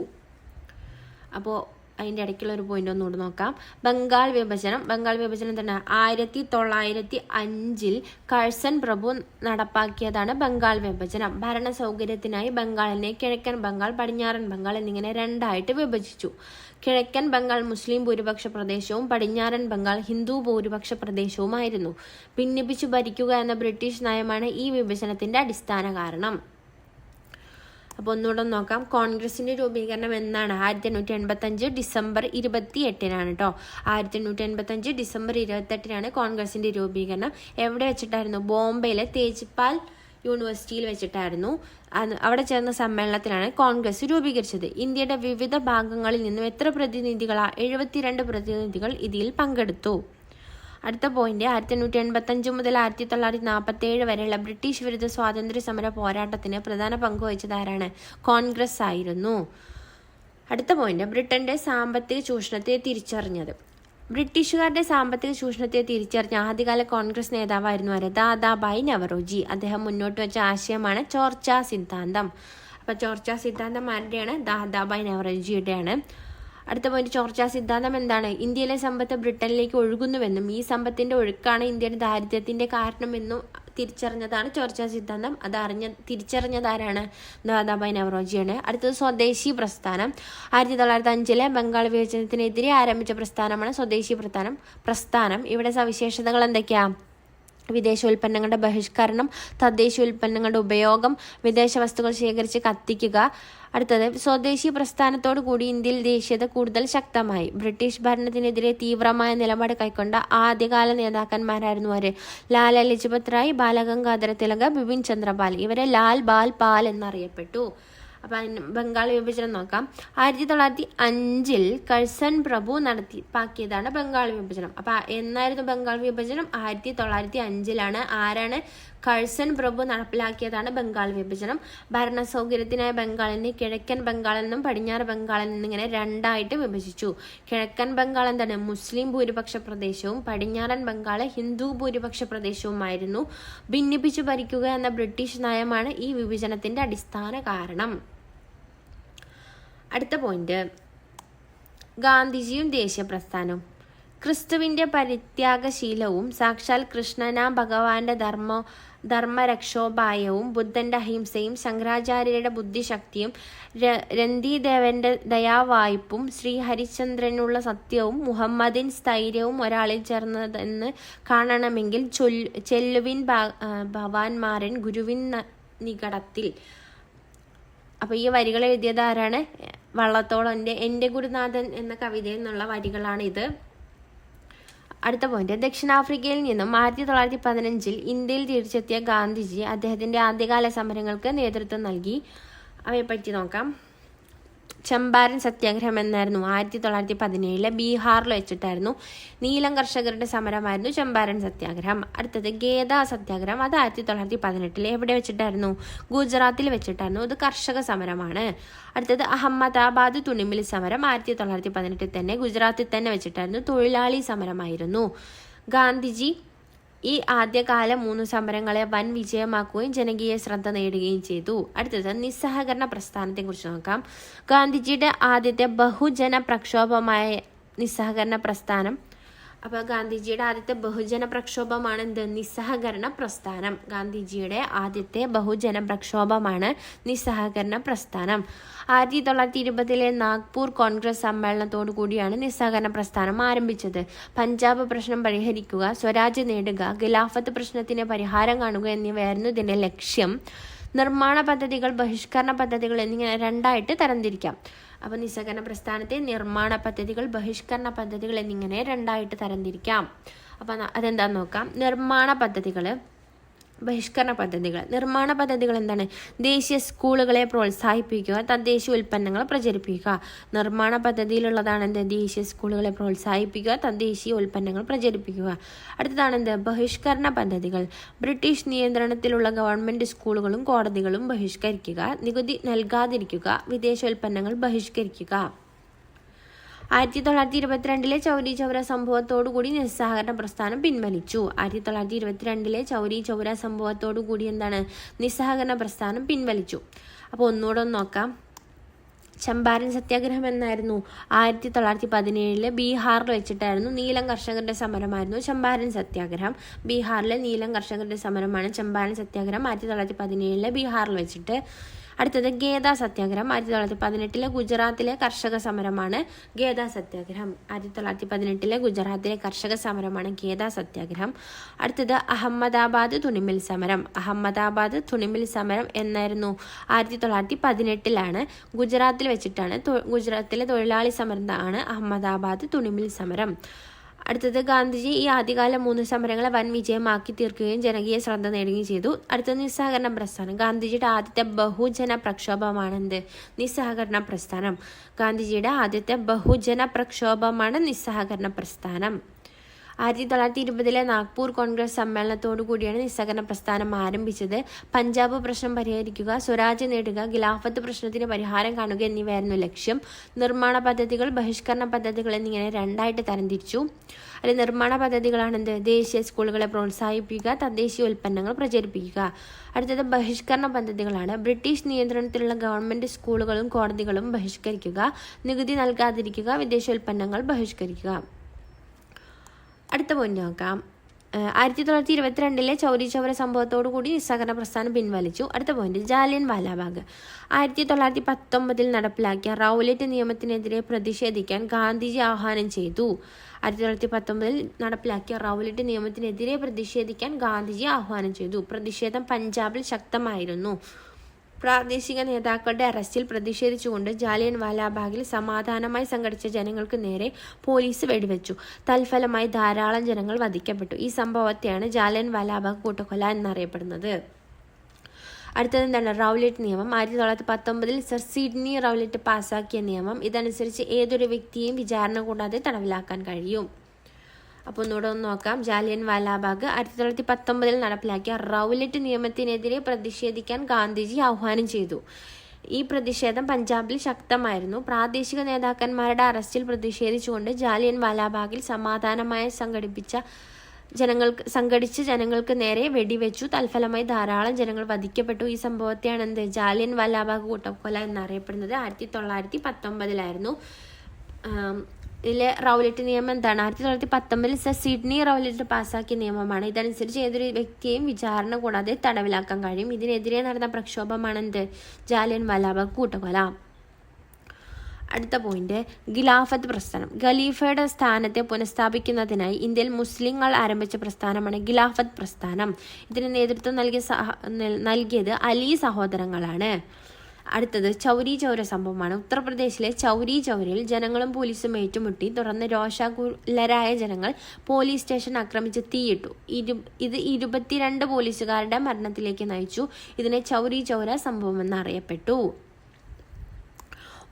അപ്പോൾ അതിൻ്റെ ഇടയ്ക്കുള്ള ഒരു പോയിന്റ് ഒന്നുകൂടി നോക്കാം. ബംഗാൾ വിഭജനം തന്നെ 1905 കഴ്സൺ പ്രഭു നടപ്പാക്കിയതാണ് ബംഗാൾ വിഭജനം. ഭരണ സൗകര്യത്തിനായി ബംഗാളിനെ കിഴക്കൻ ബംഗാൾ, പടിഞ്ഞാറൻ ബംഗാൾ എന്നിങ്ങനെ രണ്ടായിട്ട് വിഭജിച്ചു. കിഴക്കൻ ബംഗാൾ മുസ്ലിം ഭൂരിപക്ഷ പ്രദേശവും പടിഞ്ഞാറൻ ബംഗാൾ ഹിന്ദു ഭൂരിപക്ഷ പ്രദേശവുമായിരുന്നു. ഭിന്നിപ്പിച്ചു ഭരിക്കുക എന്ന ബ്രിട്ടീഷ് നയമാണ് ഈ വിഭജനത്തിന്റെ അടിസ്ഥാന കാരണം. അപ്പോൾ ഒന്നുകൂടെ നോക്കാം. കോൺഗ്രസിന്റെ രൂപീകരണം എന്നാണ്? 1885 ഡിസംബർ 28-നാണ് കേട്ടോ. 1885 ഡിസംബർ 28-നാണ് കോൺഗ്രസിന്റെ രൂപീകരണം. എവിടെ വെച്ചിട്ടായിരുന്നു? ബോംബെയിലെ തേജ്പാൽ യൂണിവേഴ്സിറ്റിയിൽ വെച്ചിട്ടായിരുന്നു. അവിടെ ചേർന്ന സമ്മേളനത്തിലാണ് കോൺഗ്രസ് രൂപീകരിച്ചത്. ഇന്ത്യയുടെ വിവിധ ഭാഗങ്ങളിൽ നിന്നും എത്ര പ്രതിനിധികളാണ്? 72 പ്രതിനിധികൾ ഇതിൽ പങ്കെടുത്തു. അടുത്ത പോയിന്റ്, 1885 മുതൽ 1947 വരെയുള്ള ബ്രിട്ടീഷ് വിരുദ്ധ സ്വാതന്ത്ര്യ സമര പോരാട്ടത്തിന് പ്രധാന പങ്ക് വഹിച്ചത് ആരാണ്? കോൺഗ്രസ് ആയിരുന്നു. അടുത്ത പോയിന്റ്, ബ്രിട്ടന്റെ സാമ്പത്തിക ചൂഷണത്തെ തിരിച്ചറിഞ്ഞത്. ബ്രിട്ടീഷുകാരുടെ സാമ്പത്തിക ചൂഷണത്തെ തിരിച്ചറിഞ്ഞ ആദ്യകാല കോൺഗ്രസ് നേതാവായിരുന്നു ആര്? ദാദാഭായ് നവറോജി. അദ്ദേഹം മുന്നോട്ട് വെച്ച ആശയമാണ് ചോർച്ചാ സിദ്ധാന്തം. അപ്പൊ ചോർച്ചാ സിദ്ധാന്തം ആരുടെയാണ്? ദാദാഭായ് നവറോജിയുടെയാണ്. അടുത്ത പോയിന്റ്, ചോർച്ചാ സിദ്ധാന്തം എന്താണ്? ഇന്ത്യയിലെ സമ്പത്ത് ബ്രിട്ടനിലേക്ക് ഒഴുകുന്നുവെന്നും ഈ സമ്പത്തിന്റെ ഒഴുക്കാണ് ഇന്ത്യയുടെ ദാരിദ്ര്യത്തിന്റെ കാരണമെന്നും തിരിച്ചറിഞ്ഞതാണ് ചോർച്ചാ സിദ്ധാന്തം. തിരിച്ചറിഞ്ഞത് ആരാണ്? ദാദാഭായ് നവറോജിയാണ്. അടുത്തത് സ്വദേശി പ്രസ്ഥാനം. 1905 ബംഗാൾ വിഭജനത്തിനെതിരെ ആരംഭിച്ച പ്രസ്ഥാനമാണ് സ്വദേശി പ്രസ്ഥാനം. ഇവിടെ സവിശേഷതകൾ എന്തൊക്കെയാ? വിദേശ ഉൽപ്പന്നങ്ങളുടെ ബഹിഷ്കരണം, തദ്ദേശീയ ഉൽപ്പന്നങ്ങളുടെ ഉപയോഗം, വിദേശ വസ്തുക്കൾ ശേഖരിച്ച് കത്തിക്കുക. അടുത്തത്, സ്വദേശി പ്രസ്ഥാനത്തോടു കൂടി ഇന്ത്യയിൽ ദേശീയത കൂടുതൽ ശക്തമായി. ബ്രിട്ടീഷ് ഭരണത്തിനെതിരെ തീവ്രമായ നിലപാട് കൈക്കൊണ്ട ആദ്യകാല നേതാക്കന്മാരായിരുന്നു ആര്? ലാല ലജ്പത് റായ്, ബാലഗംഗാധര തിലക്, ബിപിൻ ചന്ദ്രപാൽ. ഇവരെ ലാൽ ബാൽ പാൽ എന്നറിയപ്പെട്ടു. അപ്പം ബംഗാൾ വിഭജനം നോക്കാം. 1905 കഴ്സൺ പ്രഭു നടപ്പാക്കിയതാണ് ബംഗാൾ വിഭജനം. അപ്പം എന്നായിരുന്നു ബംഗാൾ വിഭജനം? 1905 ആരാണ്? കഴ്സൺ പ്രഭു നടപ്പിലാക്കിയതാണ് ബംഗാൾ വിഭജനം. ഭരണ സൗകര്യത്തിനായി ബംഗാളിനെ കിഴക്കൻ ബംഗാളിൽ നിന്നും പടിഞ്ഞാറ് ബംഗാളിൽ നിന്നും ഇങ്ങനെ രണ്ടായിട്ട് വിഭജിച്ചു. കിഴക്കൻ ബംഗാൾ എന്താണ്? മുസ്ലിം ഭൂരിപക്ഷ പ്രദേശവും പടിഞ്ഞാറൻ ബംഗാൾ ഹിന്ദു ഭൂരിപക്ഷ പ്രദേശവുമായിരുന്നു. ഭിന്നിപ്പിച്ചു ഭരിക്കുക എന്ന ബ്രിട്ടീഷ് നയമാണ് ഈ വിഭജനത്തിന്റെ അടിസ്ഥാന കാരണം. അടുത്ത പോയിന്റ്, ഗാന്ധിജിയും ദേശീയ പ്രസ്ഥാനവും. ക്രിസ്തുവിന്റെ പരിത്യാഗശീലവും സാക്ഷാൽ കൃഷ്ണനാം ഭഗവാന്റെ ധർമ്മരക്ഷോപായവും ബുദ്ധന്റെ അഹിംസയും ശങ്കരാചാര്യരുടെ ബുദ്ധിശക്തിയും രന്തിദേവന്റെ ദയാവായ്പും ശ്രീ ഹരിശ്ചന്ദ്രനുള്ള സത്യവും മുഹമ്മദിൻ സ്ഥൈര്യവും ഒരാളിൽ ചേർന്നതെന്ന് കാണണമെങ്കിൽ ചെല്ലുവിൻ ഭവാൻമാരൻ ഗുരുവിൻ നികടത്തിൽ. അപ്പോൾ ഈ വരികൾ എഴുതിയത് ആരാണ്? വള്ളത്തോളന്റെ എൻ്റെ ഗുരുനാഥൻ എന്ന കവിതയിൽ നിന്നുള്ള വരികളാണ് ഇത്. അടുത്ത പോയിന്റ്, ദക്ഷിണാഫ്രിക്കയിൽ നിന്നും 1915 ഇന്ത്യയിൽ തിരിച്ചെത്തിയ ഗാന്ധിജി അദ്ദേഹത്തിന്റെ ആദ്യകാല സമരങ്ങൾക്ക് നേതൃത്വം നൽകി. അവയെപ്പറ്റി നോക്കാം. ചമ്പാരൻ സത്യാഗ്രഹം എന്നായിരുന്നു 1917 ബീഹാറിൽ വെച്ചിട്ടായിരുന്നു. നീലം കർഷകരുടെ സമരമായിരുന്നു ചമ്പാരൻ സത്യാഗ്രഹം. അടുത്തത് ഗേദ സത്യാഗ്രഹം. അത് 1918 എവിടെ വെച്ചിട്ടായിരുന്നു? ഗുജറാത്തിൽ വെച്ചിട്ടായിരുന്നു. ഇത് കർഷക സമരമാണ്. അടുത്തത് അഹമ്മദാബാദ് തുണിമിൽ സമരം 1918 തന്നെ ഗുജറാത്തിൽ തന്നെ വെച്ചിട്ടായിരുന്നു. തൊഴിലാളി സമരമായിരുന്നു. ഗാന്ധിജി ഈ ആദ്യകാല 3 സമരങ്ങളെ വൻ വിജയമാക്കുകയും ജനകീയ ശ്രദ്ധ നേടുകയും ചെയ്തു. അടുത്തത് നിസ്സഹകരണ പ്രസ്ഥാനത്തെ കുറിച്ച് നോക്കാം. ഗാന്ധിജിയുടെ ആദ്യത്തെ ബഹുജന പ്രക്ഷോഭമായ നിസ്സഹകരണ പ്രസ്ഥാനം അപ്പോൾ ഗാന്ധിജിയുടെ ആദ്യത്തെ ബഹുജന പ്രക്ഷോഭമാണ് എന്ത്? നിസ്സഹകരണ പ്രസ്ഥാനം. ഗാന്ധിജിയുടെ ആദ്യത്തെ ബഹുജന പ്രക്ഷോഭമാണ് നിസ്സഹകരണ പ്രസ്ഥാനം. 1920 നാഗ്പൂർ കോൺഗ്രസ് സമ്മേളനത്തോടു കൂടിയാണ് നിസ്സഹകരണ പ്രസ്ഥാനം ആരംഭിച്ചത്. പഞ്ചാബ് പ്രശ്നം പരിഹരിക്കുക, സ്വരാജ് നേടുക, ഖിലാഫത്ത് പ്രശ്നത്തിന് പരിഹാരം കാണുക എന്നിവയായിരുന്നു ഇതിൻ്റെ ലക്ഷ്യം. നിർമ്മാണ പദ്ധതികൾ, ബഹിഷ്കരണ പദ്ധതികൾ എന്നിങ്ങനെ രണ്ടായിട്ട് തരംതിരിക്കാം. അപ്പോൾ നിസ്സഹകരണ പ്രസ്ഥാനത്തെ നിർമ്മാണ പദ്ധതികൾ, ബഹിഷ്കരണ പദ്ധതികൾ എന്നിങ്ങനെ രണ്ടായിട്ട് തരംതിരിക്കാം. അപ്പോൾ അതെന്താണെന്ന് നോക്കാം. നിർമ്മാണ പദ്ധതികൾ, ബഹിഷ്കരണ പദ്ധതികൾ. നിർമ്മാണ പദ്ധതികൾ എന്താണ്? ദേശീയ സ്കൂളുകളെ പ്രോത്സാഹിപ്പിക്കുക, തദ്ദേശീയ ഉൽപ്പന്നങ്ങൾ പ്രചരിപ്പിക്കുക. നിർമ്മാണ പദ്ധതിയിലുള്ളതാണ് എന്ത്? ദേശീയ സ്കൂളുകളെ പ്രോത്സാഹിപ്പിക്കുക, തദ്ദേശീയ ഉൽപ്പന്നങ്ങൾ പ്രചരിപ്പിക്കുക. അടുത്തതാണ് എന്ത്? ബഹിഷ്കരണ പദ്ധതികൾ. ബ്രിട്ടീഷ് നിയന്ത്രണത്തിലുള്ള ഗവൺമെൻറ് സ്കൂളുകളും കോടതികളും ബഹിഷ്കരിക്കുക, നികുതി നൽകാതിരിക്കുക, വിദേശോൽപ്പന്നങ്ങൾ ബഹിഷ്കരിക്കുക. 1922 ചൗരി ചൗര സംഭവത്തോടുകൂടി നിസ്സഹകരണ പ്രസ്ഥാനം പിൻവലിച്ചു. 1922 ചൗരി ചൗര സംഭവത്തോടുകൂടി എന്താണ്? നിസ്സഹകരണ പ്രസ്ഥാനം പിൻവലിച്ചു. അപ്പോൾ ഒന്നുകൂടെ നോക്കാം. ചമ്പാരൻ സത്യാഗ്രഹം എന്നായിരുന്നു? 1917 ബീഹാറിൽ വെച്ചിട്ടായിരുന്നു. നീലം കർഷകരുടെ സമരമായിരുന്നു ചമ്പാരൻ സത്യാഗ്രഹം. ബീഹാറിലെ നീലം കർഷകരുടെ സമരമാണ് ചമ്പാരൻ സത്യാഗ്രഹം 1917 ബീഹാറിൽ വെച്ചിട്ട്. അടുത്തത് ഗേദാ സത്യാഗ്രഹം 1918 ഗുജറാത്തിലെ കർഷക സമരമാണ് ഗേദാ സത്യാഗ്രഹം. 1918 ഗുജറാത്തിലെ കർഷക സമരമാണ് ഗേദാ സത്യാഗ്രഹം. അടുത്തത് അഹമ്മദാബാദ് തുണിമിൽ സമരം. അഹമ്മദാബാദ് തുണിമിൽ സമരം എന്നായിരുന്നു? 1918 ഗുജറാത്തിൽ വെച്ചിട്ടാണ്. ഗുജറാത്തിലെ തൊഴിലാളി സമരമാണ് അഹമ്മദാബാദ് തുണിമിൽ സമരം. അടുത്തത് ഗാന്ധിജി ഈ ആദ്യകാല 3 സമരങ്ങളെ വൻ വിജയമാക്കി തീർക്കുകയും ജനകീയ ശ്രദ്ധ നേടുകയും ചെയ്തു. അടുത്തത് നിസ്സഹകരണ പ്രസ്ഥാനം. ഗാന്ധിജിയുടെ ആദ്യത്തെ ബഹുജന പ്രക്ഷോഭമാണ് എന്ത്? നിസ്സഹകരണ പ്രസ്ഥാനം. ഗാന്ധിജിയുടെ ആദ്യത്തെ ബഹുജന പ്രക്ഷോഭമാണ് നിസ്സഹകരണ പ്രസ്ഥാനം. 1920 നാഗ്പൂർ കോൺഗ്രസ് സമ്മേളനത്തോടു കൂടിയാണ് നിസ്സഹകരണ പ്രസ്ഥാനം ആരംഭിച്ചത്. പഞ്ചാബ് പ്രശ്നം പരിഹരിക്കുക, സ്വരാജ് നേടുക, ഖിലാഫത്ത് പ്രശ്നത്തിന് പരിഹാരം കാണുക എന്നിവയായിരുന്നു ലക്ഷ്യം. നിർമ്മാണ പദ്ധതികൾ, ബഹിഷ്കരണ പദ്ധതികൾ എന്നിങ്ങനെ രണ്ടായിട്ട് തരംതിരിച്ചു. അതിൽ നിർമ്മാണ പദ്ധതികളാണെന്ത്? ദേശീയ സ്കൂളുകളെ പ്രോത്സാഹിപ്പിക്കുക, തദ്ദേശീയ ഉൽപ്പന്നങ്ങൾ പ്രചരിപ്പിക്കുക. അടുത്തത് ബഹിഷ്കരണ പദ്ധതികളാണ്. ബ്രിട്ടീഷ് നിയന്ത്രണത്തിലുള്ള ഗവൺമെൻറ് സ്കൂളുകളും കോടതികളും ബഹിഷ്കരിക്കുക, നികുതി നൽകാതിരിക്കുക, വിദേശോൽപ്പന്നങ്ങൾ ബഹിഷ്കരിക്കുക. അടുത്ത പോയിന്റ് നോക്കാം. 1922 ചൗരി ചൗര സംഭവത്തോടു കൂടി നിസ്സഹകരണ പ്രസ്ഥാനം പിൻവലിച്ചു. അടുത്ത പോയിന്റ് ജാലിയൻ വാലാബാഗ്. 1919 നടപ്പിലാക്കിയ റൗലറ്റ് നിയമത്തിനെതിരെ പ്രതിഷേധിക്കാൻ ഗാന്ധിജി ആഹ്വാനം ചെയ്തു. 1919 നടപ്പിലാക്കിയ റൗലറ്റ് നിയമത്തിനെതിരെ പ്രതിഷേധിക്കാൻ ഗാന്ധിജി ആഹ്വാനം ചെയ്തു. പ്രതിഷേധം പഞ്ചാബിൽ ശക്തമായിരുന്നു. പ്രാദേശിക നേതാക്കളുടെ അറസ്റ്റിൽ പ്രതിഷേധിച്ചുകൊണ്ട് ജാലിയൻ വാലാബാഗിൽ സമാധാനമായി സംഘടിച്ച ജനങ്ങൾക്ക് നേരെ പോലീസ് വെടിവെച്ചു. തൽഫലമായി ധാരാളം ജനങ്ങൾ വധിക്കപ്പെട്ടു. ഈ സംഭവത്തെയാണ് ജാലിയൻ വാലാബാഗ് കൂട്ടക്കൊല എന്നറിയപ്പെടുന്നത്. അടുത്തത് എന്താണ്? റൗലറ്റ് നിയമം. 1919 സർ സിഡ്നി റൗലറ്റ് പാസാക്കിയ നിയമം. ഇതനുസരിച്ച് ഏതൊരു വ്യക്തിയെയും വിചാരണ കൂടാതെ തടവിലാക്കാൻ കഴിയും. അപ്പോൾ ഒന്നുകൂടെ ഒന്ന് നോക്കാം. ജാലിയൻ വാലാബാഗ് 1919 നടപ്പിലാക്കിയ റൗലറ്റ് നിയമത്തിനെതിരെ പ്രതിഷേധിക്കാൻ ഗാന്ധിജി ആഹ്വാനം ചെയ്തു. ഈ പ്രതിഷേധം പഞ്ചാബിൽ ശക്തമായിരുന്നു. പ്രാദേശിക നേതാക്കന്മാരുടെ അറസ്റ്റിൽ പ്രതിഷേധിച്ചുകൊണ്ട് ജാലിയൻ വാലാബാഗിൽ സമാധാനമായി സംഘടിച്ച ജനങ്ങൾക്ക് നേരെ വെടിവെച്ചു. തൽഫലമായി ധാരാളം ജനങ്ങൾ വധിക്കപ്പെട്ടു. ഈ സംഭവത്തെയാണ് എന്ത്? ജാലിയൻ വാലാബാഗ് കൂട്ടക്കൊല എന്നറിയപ്പെടുന്നത്. 1919 ഇതിലെ റൗലറ്റ് നിയമം എന്താണ്? 1919 സർ സിഡ്നി റൗലറ്റ് പാസാക്കിയ നിയമമാണ്. ഇതനുസരിച്ച് ഏതൊരു വ്യക്തിയെയും വിചാരണ കൂടാതെ തടവിലാക്കാൻ കഴിയും. ഇതിനെതിരെ നടന്ന പ്രക്ഷോഭമാണ് എന്ത്? ജാലിയൻ വാലാബാഗ് കൂട്ടക്കൊല. അടുത്ത പോയിന്റ് ഖിലാഫത്ത് പ്രസ്ഥാനം. ഖലീഫയുടെ സ്ഥാനത്തെ പുനഃസ്ഥാപിക്കുന്നതിനായി ഇന്ത്യയിൽ മുസ്ലിങ്ങൾ ആരംഭിച്ച പ്രസ്ഥാനമാണ് ഖിലാഫത്ത് പ്രസ്ഥാനം. ഇതിന് നേതൃത്വം നൽകിയത് അലി സഹോദരങ്ങളാണ്. അടുത്തത് ചൗരി ചൗര സംഭവമാണ്. ഉത്തർപ്രദേശിലെ ചൗരി ചൗരയിൽ ജനങ്ങളും പോലീസും ഏറ്റുമുട്ടി. തുടർന്ന് രോഷാകുലരായ ജനങ്ങൾ പോലീസ് സ്റ്റേഷൻ ആക്രമിച്ച് തീയിട്ടു. ഇത് 22 പോലീസുകാരുടെ മരണത്തിലേക്ക് നയിച്ചു. ഇതിനെ ചൗരി ചൗര സംഭവം എന്നറിയപ്പെട്ടു.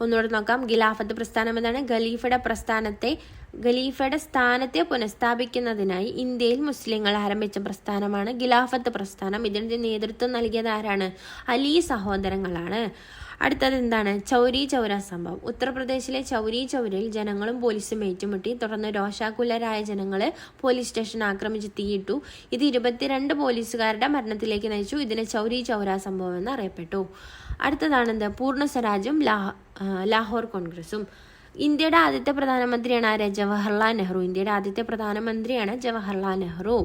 ഒന്നുകൂടെ നോക്കാം. ഖിലാഫത്ത് പ്രസ്ഥാനം എന്താണ്? ഖലീഫയുടെ സ്ഥാനത്തെ പുനഃസ്ഥാപിക്കുന്നതിനായി ഇന്ത്യയിൽ മുസ്ലിങ്ങൾ ആരംഭിച്ച പ്രസ്ഥാനമാണ് ഖിലാഫത്ത് പ്രസ്ഥാനം. ഇതിന് നേതൃത്വം നൽകിയത് ആരാണ്? അലി സഹോദരങ്ങളാണ്. അടുത്തത് എന്താണ്? ചൗരി ചൗര സംഭവം. ഉത്തർപ്രദേശിലെ ചൗരി ചൗരയിൽ ജനങ്ങളും പോലീസും ഏറ്റുമുട്ടി. തുടർന്ന് രോഷാകുലരായ ജനങ്ങൾ പോലീസ് സ്റ്റേഷൻ ആക്രമിച്ച് തീയിട്ടു. ഇത് 22 പോലീസുകാരുടെ മരണത്തിലേക്ക് നയിച്ചു. ഇതിനെ ചൗരി ചൗര സംഭവം എന്ന് അറിയപ്പെട്ടു. അടുത്തതാണെന്ത്? പൂർണ്ണ സ്വരാജും ലാഹോർ കോൺഗ്രസും. ഇന്ത്യയുടെ ആദ്യത്തെ പ്രധാനമന്ത്രിയാണ് ആര്? ജവഹർലാൽ നെഹ്റു. ഇന്ത്യയുടെ ആദ്യത്തെ പ്രധാനമന്ത്രിയാണ് ജവഹർലാൽ നെഹ്റു.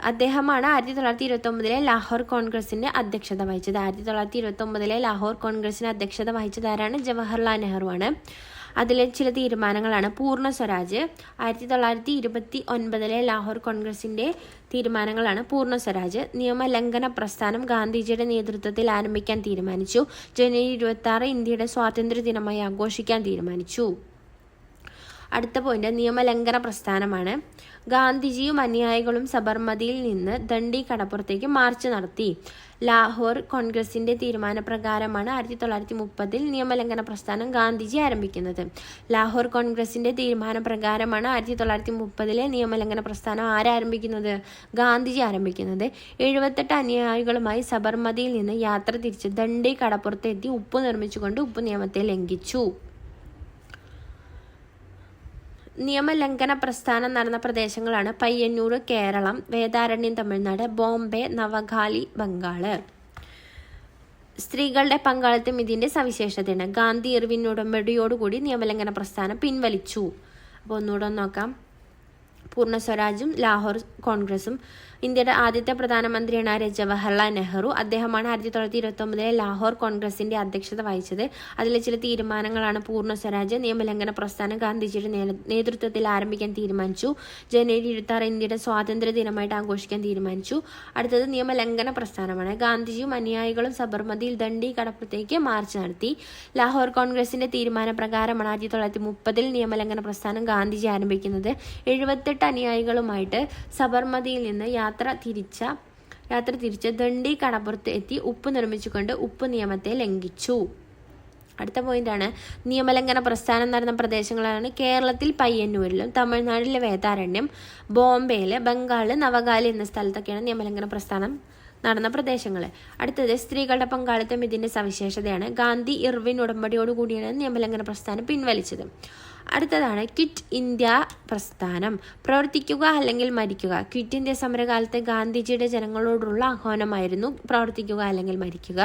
അദ്ദേഹമാണ് 1929 ലാഹോർ കോൺഗ്രസിന്റെ അധ്യക്ഷത വഹിച്ചത്. 1929 ലാഹോർ കോൺഗ്രസിന് അധ്യക്ഷത വഹിച്ചത് ആരാണ്? ജവഹർലാൽ നെഹ്റു ആണ്. അതിലെ ചില തീരുമാനങ്ങളാണ് പൂർണ്ണ സ്വരാജ്. 1929 ലാഹോർ കോൺഗ്രസിന്റെ തീരുമാനങ്ങളാണ് പൂർണ്ണ സ്വരാജ്. നിയമലംഘന പ്രസ്ഥാനം ഗാന്ധിജിയുടെ നേതൃത്വത്തിൽ ആരംഭിക്കാൻ തീരുമാനിച്ചു. ജനുവരി 26 ഇന്ത്യയുടെ സ്വാതന്ത്ര്യ ദിനമായി ആഘോഷിക്കാൻ തീരുമാനിച്ചു. അടുത്ത പോയിന്റ് നിയമലംഘന പ്രസ്ഥാനമാണ്. ഗാന്ധിജിയും അനുയായികളും സബർമതിയിൽ നിന്ന് ദണ്ഡി കടപ്പുറത്തേക്ക് മാർച്ച് നടത്തി. ലാഹോർ കോൺഗ്രസിന്റെ തീരുമാനപ്രകാരമാണ് 1930 നിയമലംഘന പ്രസ്ഥാനം ഗാന്ധിജി ആരംഭിക്കുന്നത്. ലാഹോർ കോൺഗ്രസിന്റെ തീരുമാനപ്രകാരമാണ് 1930 നിയമലംഘന പ്രസ്ഥാനം ആരംഭിക്കുന്നത്? ഗാന്ധിജി ആരംഭിക്കുന്നത്. 78 അനുയായികളുമായി സബർമതിയിൽ നിന്ന് യാത്ര തിരിച്ച് ദണ്ഡി കടപ്പുറത്തെത്തി ഉപ്പ് നിർമ്മിച്ചുകൊണ്ട് ഉപ്പ് നിയമത്തെ ലംഘിച്ചു. നിയമലംഘന പ്രസ്ഥാനം നടന്ന പ്രദേശങ്ങളാണ് പയ്യന്നൂർ കേരളം, വേദാരണ്യം തമിഴ്നാട്, ബോംബെ, നവഖാലി ബംഗാള്. സ്ത്രീകളുടെ പങ്കാളിത്തം ഇതിന്റെ സവിശേഷതയാണ്. ഗാന്ധി ഇർവിൻ ഉടമ്പടിയോടുകൂടി നിയമലംഘന പ്രസ്ഥാനം പിൻവലിച്ചു. അപ്പോൾ ഒന്നുകൂടെ നോക്കാം. പൂർണ്ണ സ്വരാജും ലാഹോർ കോൺഗ്രസും. ഇന്ത്യയുടെ ആദ്യത്തെ പ്രധാനമന്ത്രിയാണ് ആര്? ജവഹർലാൽ നെഹ്റു. അദ്ദേഹമാണ് 1929 ലാഹോർ കോൺഗ്രസിന്റെ അധ്യക്ഷത വഹിച്ചത്. അതിലെ ചില തീരുമാനങ്ങളാണ് പൂർണ്ണ സ്വരാജ്. നിയമലംഘന പ്രസ്ഥാനം ഗാന്ധിജിയുടെ നേതൃത്വത്തിൽ ആരംഭിക്കാൻ തീരുമാനിച്ചു. ജനുവരി 26 ഇന്ത്യയുടെ സ്വാതന്ത്ര്യ ദിനമായിട്ട് ആഘോഷിക്കാൻ തീരുമാനിച്ചു. അടുത്തത് നിയമലംഘന പ്രസ്ഥാനമാണ്. ഗാന്ധിജിയും അനുയായികളും സബർമതിയിൽ ദണ്ഡി കടപ്പുറത്തേക്ക് മാർച്ച് നടത്തി. ലാഹോർ കോൺഗ്രസിന്റെ തീരുമാനപ്രകാരമാണ് 1930 നിയമലംഘന പ്രസ്ഥാനം ഗാന്ധിജി ആരംഭിക്കുന്നത്. 78 അനുയായികളുമായിട്ട് സബർമതിയിൽ നിന്ന് യാത്ര തിരിച്ച് ദണ്ഡി കടപ്പുറത്ത് എത്തി ഉപ്പ് നിർമ്മിച്ചുകൊണ്ട് ഉപ്പ് നിയമത്തെ ലംഘിച്ചു. അടുത്ത പോയിന്റാണ് നിയമലംഘന പ്രസ്ഥാനം നടന്ന പ്രദേശങ്ങളാണ് കേരളത്തിൽ പയ്യന്നൂരിലും തമിഴ്നാട്ടിലെ വേദാരണ്യം, ബോംബെയില്, ബംഗാള്, നവഖാലി എന്ന സ്ഥലത്തൊക്കെയാണ് നിയമലംഘന പ്രസ്ഥാനം നടന്ന പ്രദേശങ്ങൾ. അടുത്തത് സ്ത്രീകളുടെ പങ്കാളിത്തം ഇതിന്റെ സവിശേഷതയാണ്. ഗാന്ധി ഇർവിൻ ഉടമ്പടിയോടുകൂടിയാണ് നിയമലംഘന പ്രസ്ഥാനം പിൻവലിച്ചത്. അടുത്തതാണ് ക്വിറ്റ് ഇന്ത്യ പ്രസ്ഥാനം. പ്രവർത്തിക്കുക അല്ലെങ്കിൽ മരിക്കുക. ക്വിറ്റ് ഇന്ത്യ സമരകാലത്ത് ഗാന്ധിജിയുടെ ജനങ്ങളോടുള്ള ആഹ്വാനമായിരുന്നു പ്രവർത്തിക്കുക അല്ലെങ്കിൽ മരിക്കുക.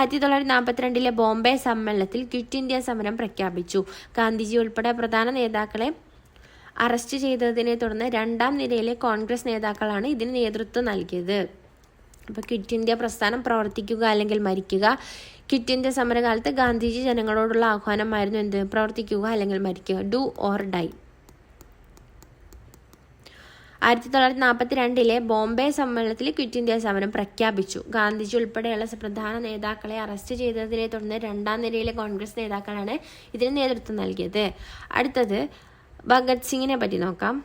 1942 ബോംബെ സമ്മേളനത്തിൽ ക്വിറ്റ് ഇന്ത്യ സമരം പ്രഖ്യാപിച്ചു. ഗാന്ധിജി ഉൾപ്പെടെ പ്രധാന നേതാക്കളെ അറസ്റ്റ് ചെയ്തതിനെ തുടർന്ന് രണ്ടാം നിരയിലെ കോൺഗ്രസ് നേതാക്കളാണ് ഇതിന് നേതൃത്വം നൽകിയത്. അപ്പോൾ ക്വിറ്റ് ഇന്ത്യ പ്രസ്ഥാനം പ്രവർത്തിക്കുക അല്ലെങ്കിൽ മരിക്കുക. ക്വിറ്റ് ഇന്ത്യ സമരകാലത്ത് ഗാന്ധിജി ജനങ്ങളോടുള്ള ആഹ്വാനമായിരുന്നു എന്ത്? പ്രവർത്തിക്കുക അല്ലെങ്കിൽ മരിക്കുക, ഡു ഓർ ഡൈ. 1942 ബോംബെ സമ്മേളനത്തിൽ ക്വിറ്റ് ഇന്ത്യ സമരം പ്രഖ്യാപിച്ചു. ഗാന്ധിജി ഉൾപ്പെടെയുള്ള പ്രധാന നേതാക്കളെ അറസ്റ്റ് ചെയ്തതിനെ തുടർന്ന് രണ്ടാം നിരയിലെ കോൺഗ്രസ് നേതാക്കളാണ് ഇതിന് നേതൃത്വം നൽകിയത്. അടുത്തത് ഭഗത് സിംഗിനെ പറ്റി നോക്കാം.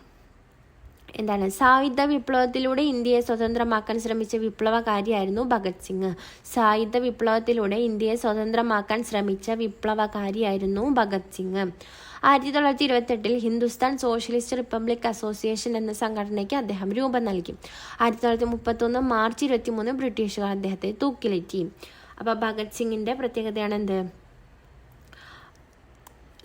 എന്താണ്? സായുധ വിപ്ലവത്തിലൂടെ ഇന്ത്യയെ സ്വതന്ത്രമാക്കാൻ ശ്രമിച്ച വിപ്ലവകാരിയായിരുന്നു ഭഗത് സിംഗ്. സായുധ വിപ്ലവത്തിലൂടെ ഇന്ത്യയെ സ്വതന്ത്രമാക്കാൻ ശ്രമിച്ച വിപ്ലവകാരിയായിരുന്നു Bhagat Singh. 1928 Hindustan socialist republic association എന്ന സംഘടനയ്ക്ക് അദ്ദേഹം രൂപം നൽകി. 1931 മാർച്ച് 23 ബ്രിട്ടീഷുകാർ അദ്ദേഹത്തെ തൂക്കിലേറ്റി. അപ്പോൾ ഭഗത് സിംഗിന്റെ പ്രത്യേകതയാണ് എന്ത്?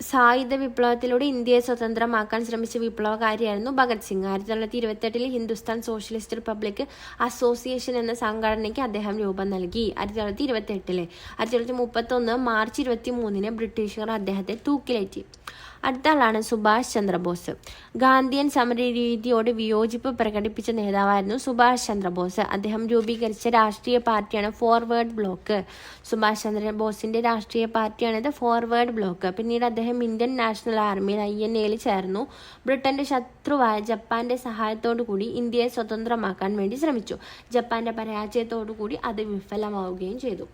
സായുധ വിപ്ലവത്തിലൂടെ ഇന്ത്യയെ സ്വതന്ത്രമാക്കാൻ ശ്രമിച്ച വിപ്ലവകാരിയായിരുന്നു Bhagat Singh. 1928 Hindustan socialist republic association എന്ന സംഘടനയ്ക്ക് അദ്ദേഹം രൂപം നൽകി. 1928 1931 മാർച്ച് 23 ബ്രിട്ടീഷുകാർ അദ്ദേഹത്തെ തൂക്കിലേറ്റി. അടുത്ത ആളാണ് സുഭാഷ് ചന്ദ്രബോസ്. ഗാന്ധിയൻ സമരരീതിയോട് വിയോജിപ്പ് പ്രകടിപ്പിച്ച നേതാവായിരുന്നു സുഭാഷ് ചന്ദ്രബോസ്. അദ്ദേഹം രൂപീകരിച്ച രാഷ്ട്രീയ പാർട്ടിയാണ് ഫോർവേഡ് ബ്ലോക്ക്. സുഭാഷ് ചന്ദ്രബോസിന്റെ രാഷ്ട്രീയ പാർട്ടിയാണിത് ഫോർവേഡ് ബ്ലോക്ക്. പിന്നീട് അദ്ദേഹം ഇന്ത്യൻ നാഷണൽ ആർമിയിൽ INA ചേർന്നു. ബ്രിട്ടന്റെ ശത്രുവായ ജപ്പാന്റെ സഹായത്തോടുകൂടി ഇന്ത്യയെ സ്വതന്ത്രമാക്കാൻ വേണ്ടി ശ്രമിച്ചു. ജപ്പാന്റെ പരാജയത്തോടുകൂടി അത് വിഫലമാവുകയും ചെയ്തു.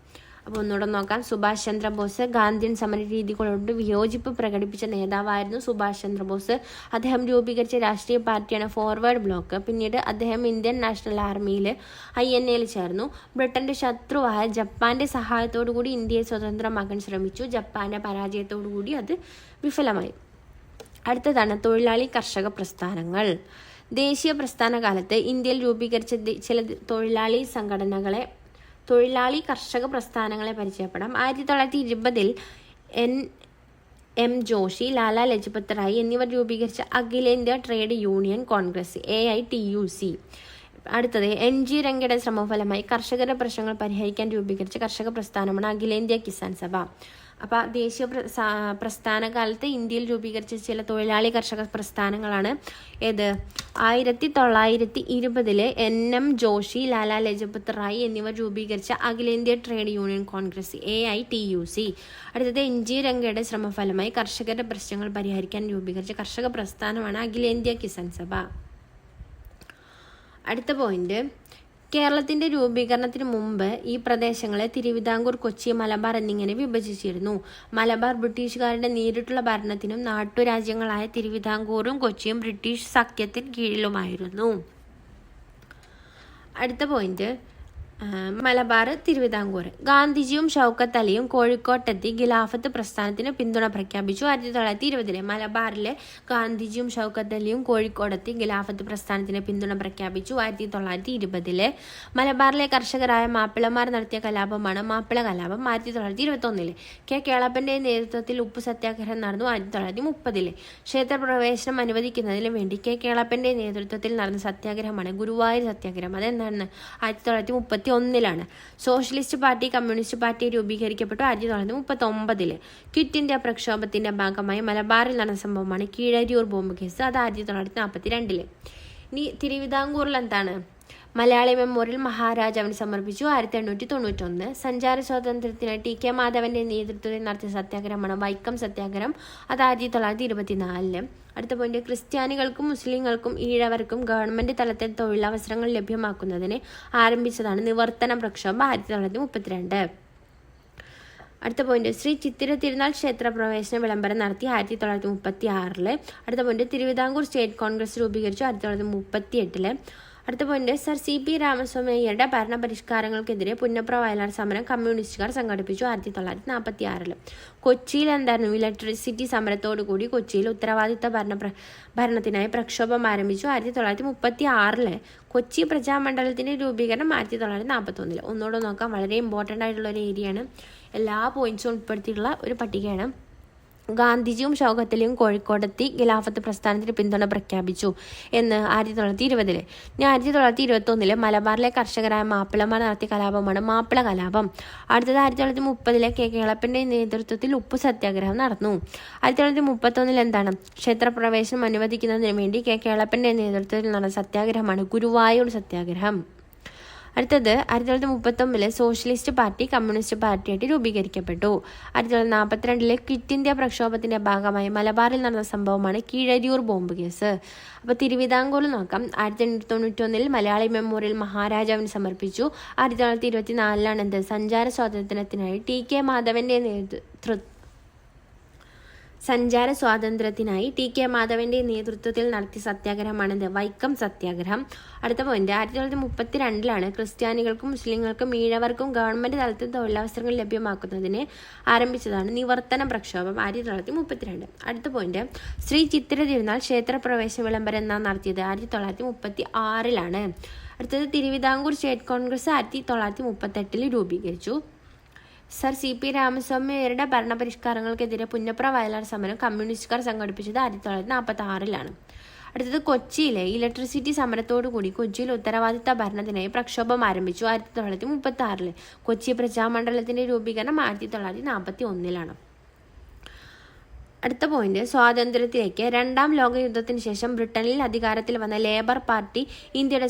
അപ്പോൾ ഒന്നുകൂടെ നോക്കാം. സുഭാഷ് ചന്ദ്രബോസ് ഗാന്ധിയൻ സമരരീതികളോട് വിയോജിപ്പ് പ്രകടിപ്പിച്ച നേതാവായിരുന്നു സുഭാഷ് ചന്ദ്രബോസ്. അദ്ദേഹം രൂപീകരിച്ച രാഷ്ട്രീയ പാർട്ടിയാണ് ഫോർവേഡ് ബ്ലോക്ക്. പിന്നീട് അദ്ദേഹം ഇന്ത്യൻ നാഷണൽ ആർമിയിൽ INA ചേർന്നു. ബ്രിട്ടന്റെ ശത്രുവായ ജപ്പാന്റെ സഹായത്തോടുകൂടി ഇന്ത്യയെ സ്വതന്ത്രമാക്കാൻ ശ്രമിച്ചു. ജപ്പാന്റെ പരാജയത്തോടുകൂടി അത് വിഫലമായി. അടുത്തതാണ് തൊഴിലാളി കർഷക പ്രസ്ഥാനങ്ങൾ. ദേശീയ പ്രസ്ഥാന കാലത്ത് ഇന്ത്യയിൽ രൂപീകരിച്ച ചില തൊഴിലാളി കർഷക പ്രസ്ഥാനങ്ങളെ പരിചയപ്പെടാം. 1920 NM ജോഷി, ലാലാ ലജ്പത് റായ് എന്നിവർ രൂപീകരിച്ച അഖിലേന്ത്യാ ട്രേഡ് യൂണിയൻ കോൺഗ്രസ് AITUC. അടുത്തത് NG രംഗയുടെ ശ്രമഫലമായി കർഷകരുടെ പ്രശ്നങ്ങൾ പരിഹരിക്കാൻ രൂപീകരിച്ച കർഷക പ്രസ്ഥാനമാണ് അഖിലേന്ത്യാ കിസാൻ സഭ. അപ്പോൾ ദേശീയ പ്രസ്ഥാന കാലത്ത് ഇന്ത്യയിൽ രൂപീകരിച്ച ചില തൊഴിലാളി കർഷക പ്രസ്ഥാനങ്ങളാണ് ഏത്? 1920 NM ജോഷി, ലാലാ ലജപത് റായ് എന്നിവർ രൂപീകരിച്ച അഖിലേന്ത്യാ ട്രേഡ് യൂണിയൻ കോൺഗ്രസ് AITUC. അടുത്തത് NG രംഗയുടെ ശ്രമഫലമായി കർഷകരുടെ പ്രശ്നങ്ങൾ പരിഹരിക്കാൻ രൂപീകരിച്ച കർഷക പ്രസ്ഥാനമാണ് അഖിലേന്ത്യാ കിസാൻ സഭ. അടുത്ത പോയിന്റ്, കേരളത്തിന്റെ രൂപീകരണത്തിന് മുമ്പ് ഈ പ്രദേശങ്ങളെ തിരുവിതാംകൂർ, കൊച്ചി, മലബാർ എന്നിങ്ങനെ വിഭജിച്ചിരുന്നു. മലബാർ ബ്രിട്ടീഷുകാരുടെ നേരിട്ടുള്ള ഭരണത്തിനും നാട്ടുരാജ്യങ്ങളായ തിരുവിതാംകൂറും കൊച്ചിയും ബ്രിട്ടീഷ് സഖ്യത്തിന് കീഴിലുമായിരുന്നു. അടുത്ത പോയിന്റ്, മലബാർ, തിരുവിതാംകൂർ. ഗാന്ധിജിയും ഷൗക്കത്ത് അലിയും കോഴിക്കോട്ടെത്തി ഖിലാഫത്ത് പ്രസ്ഥാനത്തിന് പിന്തുണ പ്രഖ്യാപിച്ചു. 1920 മലബാറിലെ ഗാന്ധിജിയും ഷൗക്കത്ത് അലിയും കോഴിക്കോടെത്തി ഖിലാഫത്ത് പ്രസ്ഥാനത്തിന് പിന്തുണ പ്രഖ്യാപിച്ചു. 1920 മലബാറിലെ കർഷകരായ മാപ്പിളമാർ നടത്തിയ കലാപമാണ് മാപ്പിള കലാപം. 1921 കേളപ്പന്റെ നേതൃത്വത്തിൽ ഉപ്പു സത്യാഗ്രഹം നടന്നു. 1930 ക്ഷേത്രപ്രവേശനം അനുവദിക്കുന്നതിന് വേണ്ടി കേളപ്പന്റെ നേതൃത്വത്തിൽ നടന്ന സത്യാഗ്രഹമാണ് ഗുരുവായൂർ സത്യാഗ്രഹം. അതെന്താണ്? 1931 സോഷ്യലിസ്റ്റ് പാർട്ടി കമ്മ്യൂണിസ്റ്റ് പാർട്ടി രൂപീകരിക്കപ്പെട്ടു. 1939 ക്വിറ്റ് ഇന്ത്യ പ്രക്ഷോഭത്തിന്റെ ഭാഗമായി മലബാറിൽ നടന്ന സംഭവമാണ് കീഴരിയൂർ ബോംബ് കേസ്. അത് 1942. ഇനി തിരുവിതാംകൂറിൽ എന്താണ്? മലയാളി മെമ്മോറിയൽ മഹാരാജാവിന് സമർപ്പിച്ചു. 1891 സഞ്ചാര സ്വാതന്ത്ര്യത്തിനായി TK മാധവന്റെ നേതൃത്വത്തിൽ നടത്തിയ സത്യാഗ്രഹമാണ് വൈക്കം സത്യാഗ്രഹം. അത് 1924. അടുത്ത പോയിന്റ്, ക്രിസ്ത്യാനികൾക്കും മുസ്ലിങ്ങൾക്കും ഈഴവർക്കും ഗവൺമെന്റ് തലത്തിൽ തൊഴിലവസരങ്ങൾ ലഭ്യമാക്കുന്നതിന് ആരംഭിച്ചതാണ് നിവർത്തന പ്രക്ഷോഭം. 1932. അടുത്ത പോയിന്റ്, ശ്രീ ചിത്തിര തിരുനാൾ ക്ഷേത്ര പ്രവേശന വിളംബരം നടത്തി. 1936. അടുത്ത പോയിന്റ്, തിരുവിതാംകൂർ സ്റ്റേറ്റ് കോൺഗ്രസ് രൂപീകരിച്ചു. 1938. അടുത്ത പോയിന്റ്, സർ CP രാമസ്വാമി അയ്യരുടെ ഭരണപരിഷ്കാരങ്ങൾക്കെതിരെ പുന്നപ്ര വയലാർ സമരം കമ്മ്യൂണിസ്റ്റുകാർ സംഘടിപ്പിച്ചു. 1946. കൊച്ചിയിൽ എന്തായിരുന്നു? ഇലക്ട്രിസിറ്റി സമരത്തോടുകൂടി കൊച്ചിയിൽ ഉത്തരവാദിത്ത ഭരണത്തിനായി പ്രക്ഷോഭം ആരംഭിച്ചു. 1936 കൊച്ചി പ്രജാമണ്ഡലത്തിന്റെ രൂപീകരണം 1941. ഒന്നുകൂടെ നോക്കാം, വളരെ ഇമ്പോർട്ടൻ്റ് ആയിട്ടുള്ള ഒരു ഏരിയയാണ്. എല്ലാ പോയിന്റ്സും ഉൾപ്പെടുത്തിയിട്ടുള്ള ഒരു പട്ടികയാണ്. ഗാന്ധിജിയും ഷൗക്കത്ത് അലിയും കോഴിക്കോടെത്തി ഖിലാഫത്ത് പ്രസ്ഥാനത്തിന് പിന്തുണ പ്രഖ്യാപിച്ചു എന്ന് 1920. 1921 മലബാറിലെ കർഷകരായ മാപ്പിളമാർ നടത്തിയ കലാപമാണ് മാപ്പിള കലാപം. അടുത്തത് 1930 കേളപ്പന്റെ നേതൃത്വത്തിൽ ഉപ്പു സത്യാഗ്രഹം നടന്നു. 1931 എന്താണ്? ക്ഷേത്രപ്രവേശനം അനുവദിക്കുന്നതിന് വേണ്ടി കേളപ്പന്റെ നേതൃത്വത്തിൽ നടന്ന സത്യാഗ്രഹമാണ് ഗുരുവായൂർ സത്യാഗ്രഹം. അടുത്തത് 1939 സോഷ്യലിസ്റ്റ് പാർട്ടി കമ്മ്യൂണിസ്റ്റ് പാർട്ടിയായിട്ട് രൂപീകരിക്കപ്പെട്ടു. 1942 ക്വിറ്റ് ഇന്ത്യ പ്രക്ഷോഭത്തിന്റെ ഭാഗമായി മലബാറിൽ നടന്ന സംഭവമാണ് കീഴരിയൂർ ബോംബ് കേസ്. അപ്പോൾ തിരുവിതാംകൂറിൽ നോക്കാം. 1991 മലയാളി മെമ്മോറിയൽ മഹാരാജാവിന് സമർപ്പിച്ചു. 1924 എന്ത്? സഞ്ചാര സ്വാതന്ത്ര്യത്തിനായി TK മാധവന്റെ നേതൃത്വത്തിൽ നടത്തിയ സത്യാഗ്രഹമാണിത് വൈക്കം സത്യാഗ്രഹം. അടുത്ത പോയിന്റ്, 1932 ക്രിസ്ത്യാനികൾക്കും മുസ്ലിങ്ങൾക്കും ഈഴവർക്കും ഗവൺമെന്റ് തലത്തിൽ തൊഴിലവസരങ്ങൾ ലഭ്യമാക്കുന്നതിന് ആരംഭിച്ചതാണ് നിവർത്തന പ്രക്ഷോഭം. 1932. അടുത്ത പോയിന്റ്, ശ്രീ ചിത്തിര തിരുനാൾ ക്ഷേത്രപ്രവേശന വിളംബരം എന്നാണ് നടത്തിയത്? 1936. അടുത്തത് തിരുവിതാംകൂർ സ്റ്റേറ്റ് കോൺഗ്രസ് 1938 രൂപീകരിച്ചു. സർ CP രാമസ്വാമി അയ്യരുടെ ഭരണപരിഷ്കാരങ്ങൾക്കെതിരെ പുന്നപ്ര വയലാർ സമരം കമ്മ്യൂണിസ്റ്റുകാർ സംഘടിപ്പിച്ചത് 1946. അടുത്തത് കൊച്ചിയിലെ ഇലക്ട്രിസിറ്റി സമരത്തോടുകൂടി കൊച്ചിയിൽ ഉത്തരവാദിത്ത ഭരണത്തിനായി പ്രക്ഷോഭം ആരംഭിച്ചു. 1936. കൊച്ചി പ്രജാമണ്ഡലത്തിന്റെ രൂപീകരണം 1941. അടുത്ത പോയിന്റ്, സ്വാതന്ത്ര്യത്തിലേക്ക്. രണ്ടാം ലോക യുദ്ധത്തിന് ശേഷം ബ്രിട്ടനിൽ അധികാരത്തിൽ വന്ന ലേബർ പാർട്ടി ഇന്ത്യയുടെ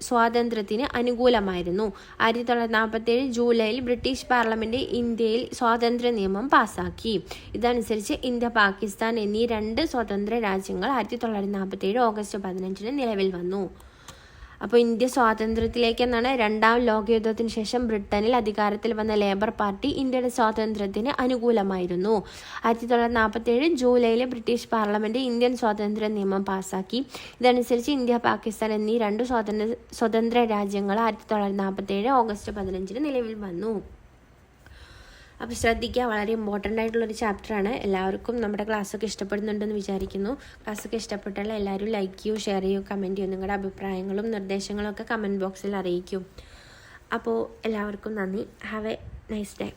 സ്വാതന്ത്ര്യത്തിന് അനുകൂലമായിരുന്നു. 1947 ജൂലൈയിൽ ബ്രിട്ടീഷ് പാർലമെന്റ് ഇന്ത്യയിൽ സ്വാതന്ത്ര്യ നിയമം പാസാക്കി. ഇതനുസരിച്ച് ഇന്ത്യ, പാകിസ്ഥാൻ എന്നീ 2 സ്വതന്ത്ര രാജ്യങ്ങൾ 1947 ഓഗസ്റ്റ് 15 നിലവിൽ വന്നു. അപ്പോൾ ഇന്ത്യ സ്വാതന്ത്ര്യത്തിലേക്ക് എന്നാണ്. രണ്ടാം ലോകയുദ്ധത്തിന് ശേഷം ബ്രിട്ടനിൽ അധികാരത്തിൽ വന്ന ലേബർ പാർട്ടി ഇന്ത്യയുടെ സ്വാതന്ത്ര്യത്തിന് അനുകൂലമായിരുന്നു. 1947 ജൂലൈയിൽ ബ്രിട്ടീഷ് പാർലമെന്റ് ഇന്ത്യൻ സ്വാതന്ത്ര്യ നിയമം പാസാക്കി. ഇതനുസരിച്ച് ഇന്ത്യ, പാകിസ്ഥാൻ എന്നീ 2 സ്വതന്ത്ര രാജ്യങ്ങൾ 1947 ഓഗസ്റ്റ് 15 നിലവിൽ വന്നു. അപ്പോൾ ശ്രദ്ധിക്കുക, വളരെ ഇമ്പോർട്ടൻ്റ് ആയിട്ടുള്ളൊരു ചാപ്റ്ററാണ്. എല്ലാവർക്കും നമ്മുടെ ക്ലാസ്സൊക്കെ ഇഷ്ടപ്പെടുന്നുണ്ടെന്ന് വിചാരിക്കുന്നു. ക്ലാസ്സൊക്കെ ഇഷ്ടപ്പെട്ടാൽ എല്ലാവരും ലൈക്ക് ചെയ്യൂ, ഷെയർ ചെയ്യൂ, കമൻറ്റ് ചെയ്യൂ. നിങ്ങളുടെ അഭിപ്രായങ്ങളും നിർദ്ദേശങ്ങളും ഒക്കെ കമൻറ്റ് ബോക്സിൽ അറിയിക്കൂ. അപ്പോൾ എല്ലാവർക്കും നന്ദി. Have A nice day.